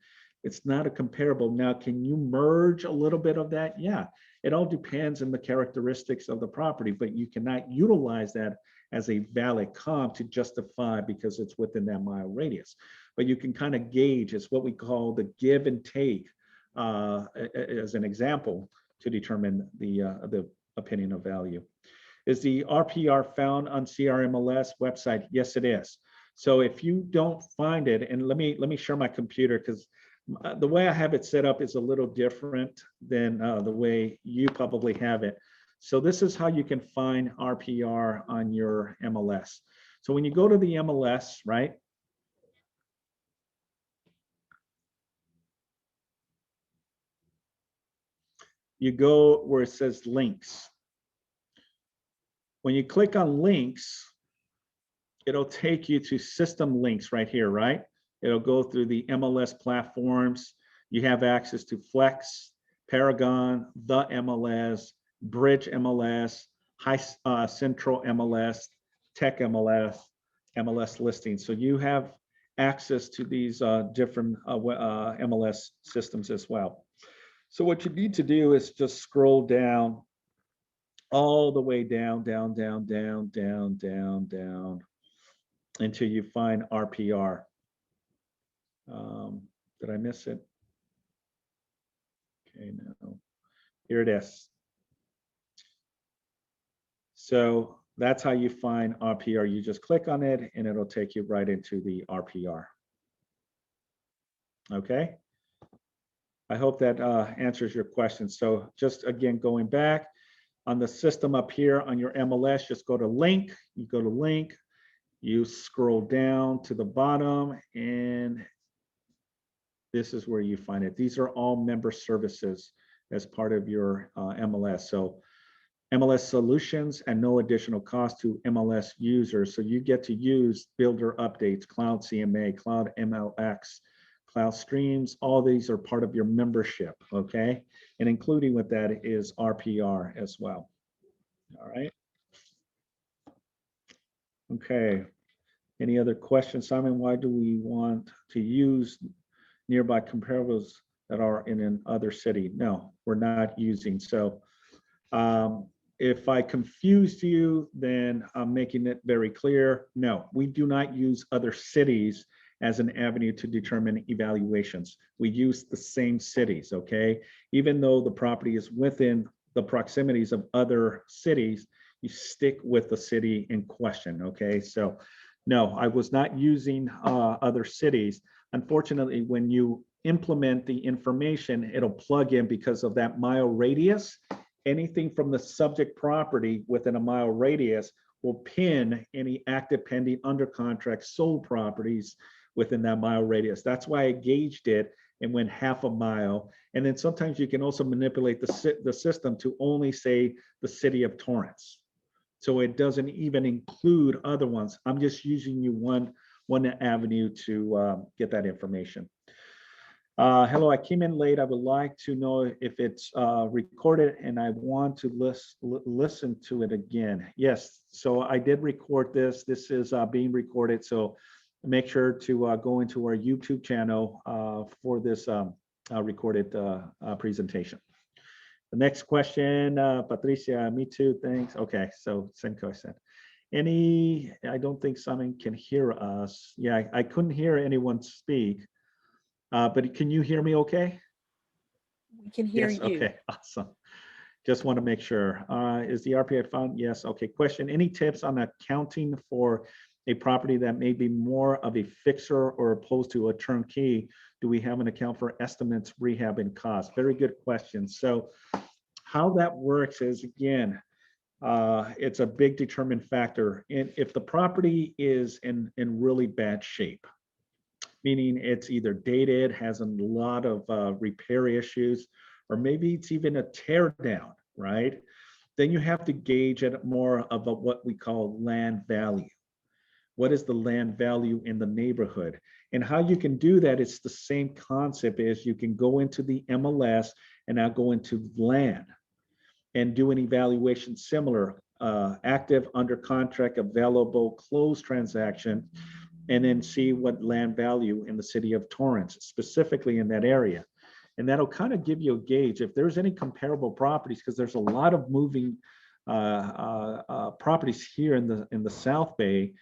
It's not a comparable. Now, can you merge a little bit of that? Yeah, it all depends on the characteristics of the property, but you cannot utilize that as a valid comp to justify because it's within that mile radius. But you can kind of gauge, it's what we call the give and take as an example to determine the opinion of value. Is the RPR found on CRMLS website? Yes, it is. So if you don't find it, and let me share my computer because the way I have it set up is a little different than the way you probably have it. So this is how you can find RPR on your MLS. So when you go to the MLS, right? You go where it says links. When you click on links, it'll take you to system links right here, right? It'll go through the MLS platforms. You have access to Flex, Paragon, the MLS, Bridge MLS, Central MLS, Tech MLS, MLS listings. So you have access to these different MLS systems as well. So what you need to do is just scroll down all the way down, down, down, down, down, down, down, until you find RPR. Did I miss it? Okay, no. Here it is. So that's how you find RPR. You just click on it and it'll take you right into the RPR. Okay. I hope that answers your question. So just again, going back on the system up here on your MLS, just go to link, you go to link, you scroll down to the bottom, and this is where you find it. These are all member services as part of your MLS. So MLS solutions and no additional cost to MLS users. So you get to use builder updates, Cloud CMA, Cloud MLX, Cloud Streams. All these are part of your membership, okay? And including with that is RPR as well. All right. Okay. Any other questions, Simon? Why do we want to use nearby comparables that are in another city? No, we're not using. So if I confused you, then I'm making it very clear. No, we do not use other cities as an avenue to determine evaluations. We use the same cities, okay? Even though the property is within the proximities of other cities, you stick with the city in question, okay? So no, I was not using other cities. Unfortunately, when you implement the information, it'll plug in because of that mile radius. Anything from the subject property within a mile radius will pin any active, pending, under contract, sold properties within that mile radius. That's why I gauged it and went half a mile. And then sometimes you can also manipulate the system to only say the city of Torrance. So it doesn't even include other ones. I'm just using you one avenue to get that information. Hello, I came in late. I would like to know if it's recorded and I want to listen to it again. Yes, so I did record this. This is being recorded. So make sure to go into our YouTube channel for this recorded presentation. The next question, Patricia, me too, thanks. Okay, so same question. I don't think Simon can hear us. Yeah, I couldn't hear anyone speak, but can you hear me okay? We can hear Yes, you. okay, awesome. Just want to make sure. Is the RPA found? Yes, okay. Question, any tips on accounting for a property that may be more of a fixer or opposed to a turnkey? Do we have an account for estimates, rehab, and costs? Very good question. So how that works is, again, it's a big determinant factor. And if the property is in really bad shape, meaning it's either dated, has a lot of repair issues, or maybe it's even a tear down, right? Then you have to gauge it more of what we call land value. What is the land value in the neighborhood? And how you can do that, it's the same concept as you can go into the MLS and now go into land and do an evaluation similar, active, under contract, available, closed transaction. and then see what land value in the city of Torrance, specifically in that area. And that'll kind of give you a gauge if there's any comparable properties, because there's a lot of moving properties here in the South Bay,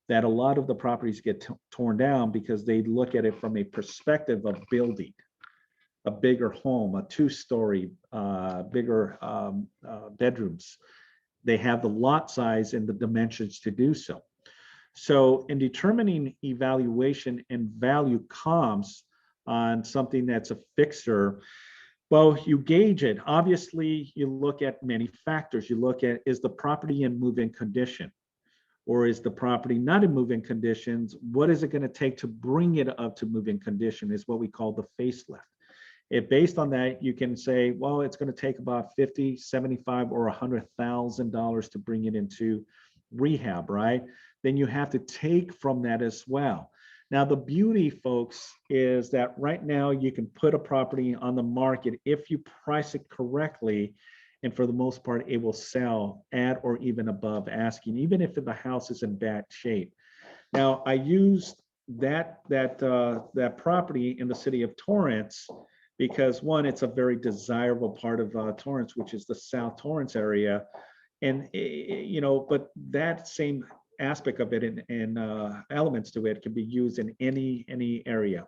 that a lot of the properties get torn down because they look at it from a perspective of building a bigger home, a two-story, bigger bedrooms. They have the lot size and the dimensions to do so. So in determining evaluation and value comps on something that's a fixer, well, you gauge it. Obviously, you look at many factors. You look at, is the property in move-in condition? Or is the property not in move-in conditions? What is it going to take to bring it up to move-in condition is what we call the facelift. If based on that, you can say, well, it's going to take about $50, $75, or $100,000 to bring it into rehab, right? Then you have to take from that as well. Now, the beauty, folks, is that right now you can put a property on the market if you price it correctly, and for the most part, it will sell at or even above asking, even if the house is in bad shape. Now, I used that property in the city of Torrance because, one, it's a very desirable part of Torrance, which is the South Torrance area, and but that same aspect of it and elements to it can be used in any area.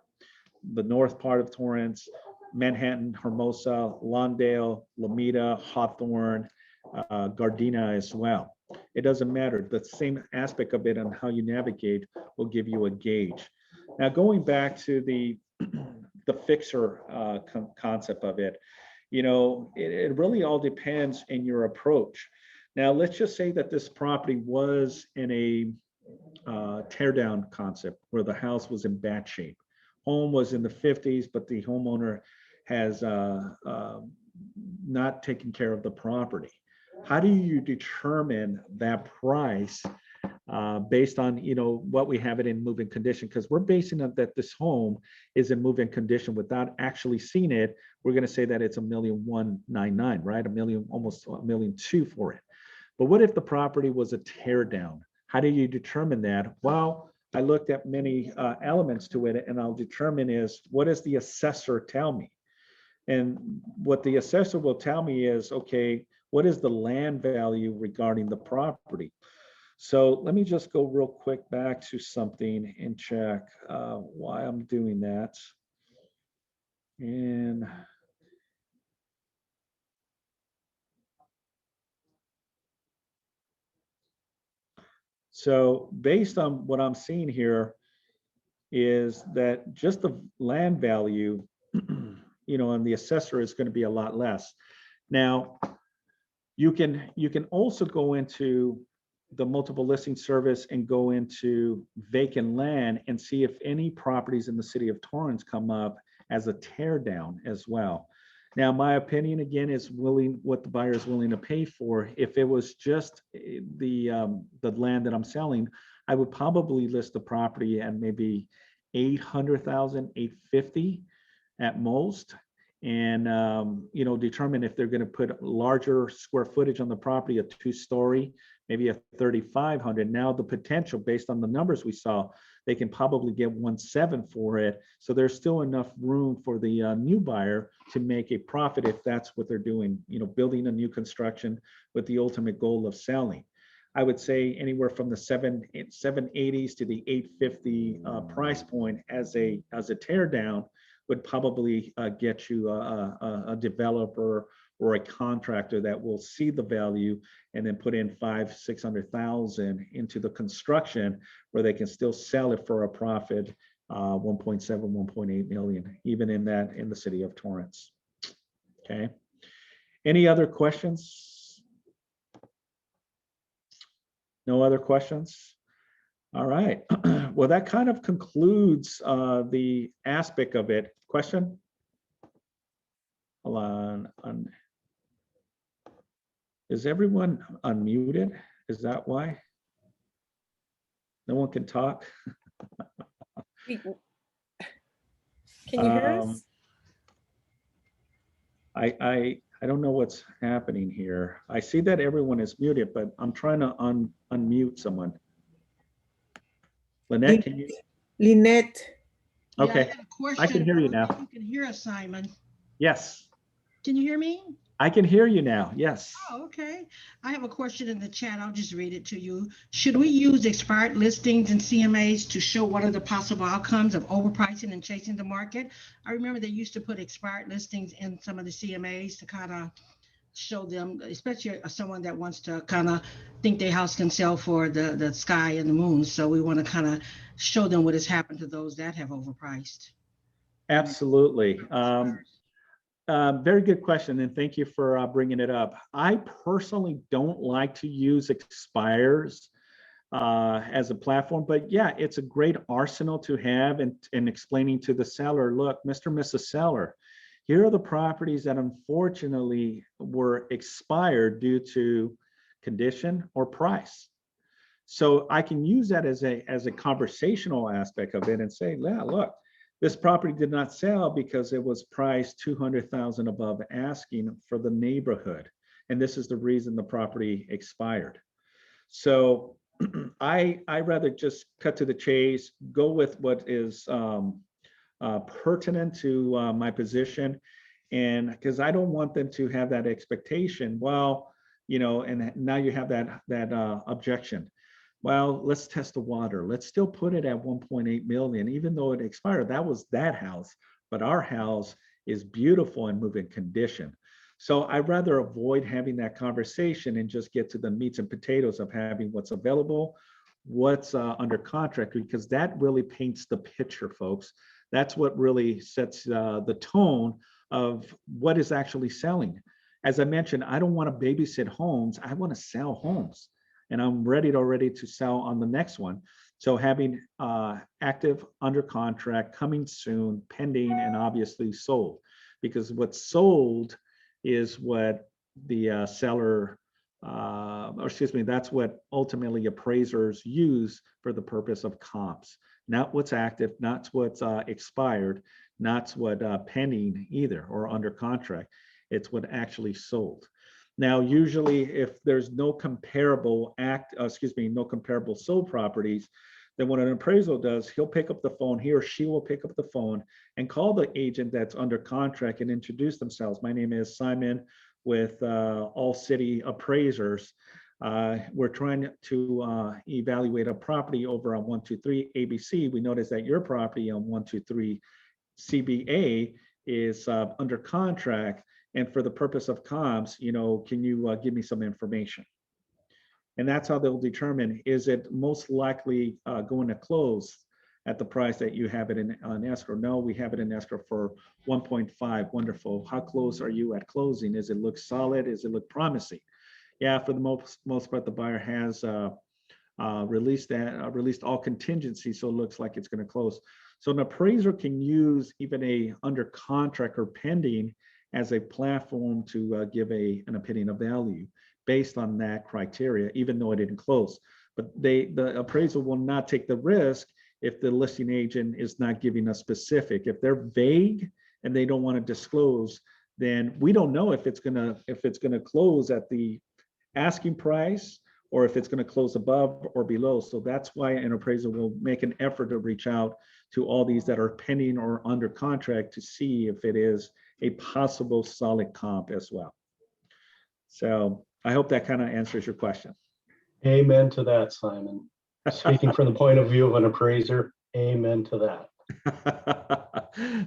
The north part of Torrance, Manhattan, Hermosa, Lawndale, Lomita, Hawthorne, Gardena as well. It doesn't matter. The same aspect of it and how you navigate will give you a gauge. Now, going back to the fixer concept of it, it really all depends in your approach. Now, let's just say that this property was in a tear down concept where the house was in bad shape. Home was in the 50s, but the homeowner has not taken care of the property. How do you determine that price based on what we have it in move-in condition? Because we're basing on that this home is in move-in condition without actually seeing it. We're going to say that it's $1,199,000, right? Almost $1.2 million for it. But what if the property was a tear down? How do you determine that? Well, I looked at many elements to it, and I'll determine is, what does the assessor tell me? And what the assessor will tell me is, okay, what is the land value regarding the property? So let me just go real quick back to something and check why I'm doing that. And so based on what I'm seeing here is that just the land value, and the assessor is going to be a lot less. Now, you can also go into the multiple listing service and go into vacant land and see if any properties in the city of Torrance come up as a tear down as well. Now, my opinion again is what the buyer is willing to pay for. If it was just the land that I'm selling, I would probably list the property at maybe 800,000, 850 at most, and determine if they're going to put larger square footage on the property, a two-story, maybe a 3,500. Now the potential, based on the numbers we saw, they can probably get 1.7 for it. So there's still enough room for the new buyer to make a profit if that's what they're doing, building a new construction with the ultimate goal of selling. I would say anywhere from the 780s to the 850 price point as a tear down would probably get you a developer or a contractor that will see the value and then put in 500,000-600,000 into the construction, where they can still sell it for a profit, 1.7, 1.8 million, even in the city of Torrance. Okay. Any other questions? No other questions? All right. Well, that kind of concludes the aspect of it. Question? Hold on. Is everyone unmuted? Is that why? No one can talk? Can you hear us? I don't know what's happening here. I see that everyone is muted, but I'm trying to unmute someone. Lynette, can you? Lynette. Yeah, I Okay, had a question. I can hear you I don't now. think you can hear us, Simon. Yes, Can you hear me? I can hear you now. Yes. Oh, okay. I have a question in the chat. I'll just read it to you. Should we use expired listings and CMAs to show what are the possible outcomes of overpricing and chasing the market? I remember they used to put expired listings in some of the CMAs to kind of show them, especially someone that wants to kind of think their house can sell for the sky and the moon. So we want to kind of show them what has happened to those that have overpriced. Absolutely. Very good question, and thank you for bringing it up. I personally don't like to use expires as a platform, but yeah, it's a great arsenal to have and explaining to the seller, look, Mr. and Mrs. Seller, here are the properties that unfortunately were expired due to condition or price. So I can use that as a conversational aspect of it and say, yeah, look, this property did not sell because it was priced 200,000 above asking for the neighborhood. And this is the reason the property expired. So I rather just cut to the chase, go with what is pertinent to my position. And because I don't want them to have that expectation, well, and now you have that objection. Well, let's test the water. Let's still put it at 1.8 million, even though it expired. That was that house, but our house is beautiful and moving condition. So I'd rather avoid having that conversation and just get to the meats and potatoes of having what's available, what's under contract, because that really paints the picture, folks. That's what really sets the tone of what is actually selling. As I mentioned, I don't want to babysit homes. I want to sell homes. And I'm ready already to sell on the next one. So having active, under contract, coming soon, pending, and obviously sold. Because what's sold is what the seller, or excuse me, that's what ultimately appraisers use for the purpose of comps. Not what's active, not what's expired, not what pending either, or under contract. It's what actually sold. Now, usually if there's no comparable no comparable sold properties, then what an appraisal does, he'll pick up the phone, he or she will pick up the phone and call the agent that's under contract and introduce themselves. My name is Simon with All City Appraisers. We're trying to evaluate a property over on 123 ABC. We noticed that your property on 123 CBA is under contract. And for the purpose of comps, can you give me some information? And that's how they'll determine, is it most likely going to close at the price that you have it in on escrow? No, we have it in escrow for 1.5. Wonderful. How close are you at closing? Does it look solid? Does it look promising? Yeah, for the most part, the buyer has released all contingencies, so it looks like it's going to close. So an appraiser can use even a under contract or pending as a platform to give an opinion of value based on that criteria, even though it didn't close. But the appraisal will not take the risk if the listing agent is not giving us specific. If they're vague and they don't want to disclose, then we don't know if it's gonna close at the asking price or if it's going to close above or below. So that's why an appraiser will make an effort to reach out to all these that are pending or under contract to see if it is a possible solid comp as well. So I hope that kind of answers your question. Amen to that, Simon. Speaking from the point of view of an appraiser, amen to that.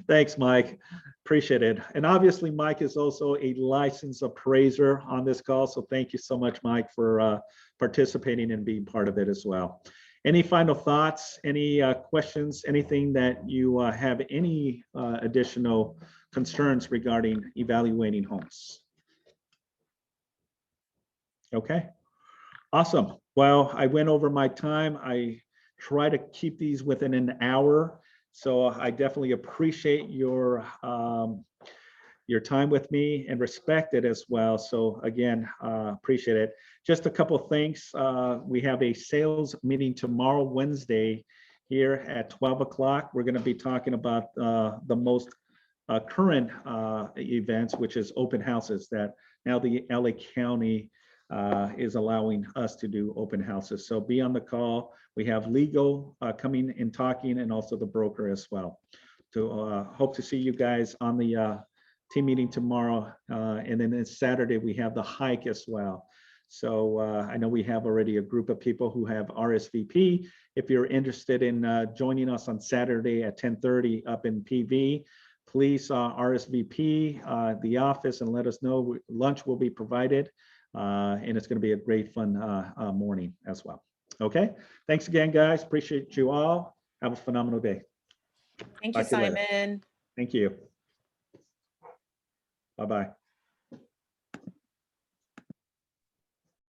Thanks, Mike. Appreciate it. And obviously, Mike is also a licensed appraiser on this call. So thank you so much, Mike, for participating and being part of it as well. Any final thoughts, any questions, anything that you have any additional concerns regarding evaluating homes? Okay, awesome. Well, I went over my time. I try to keep these within an hour. So I definitely appreciate your time with me and respect it as well. So again, appreciate it. Just a couple of things. We have a sales meeting tomorrow, Wednesday, here at 12 o'clock. We're going to be talking about the most current events, which is open houses that now the LA County is allowing us to do open houses. So be on the call. We have legal coming and talking, and also the broker as well. To hope to see you guys on the team meeting tomorrow. And then this Saturday, we have the hike as well. So I know we have already a group of people who have RSVP. If you're interested in joining us on Saturday at 10:30 up in PV, please RSVP the office and let us know. Lunch will be provided, and it's going to be a great fun morning as well. Okay, thanks again, guys. Appreciate you all. Have a phenomenal day. Thank you, Talk to you later. Simon. Thank you. Bye-bye.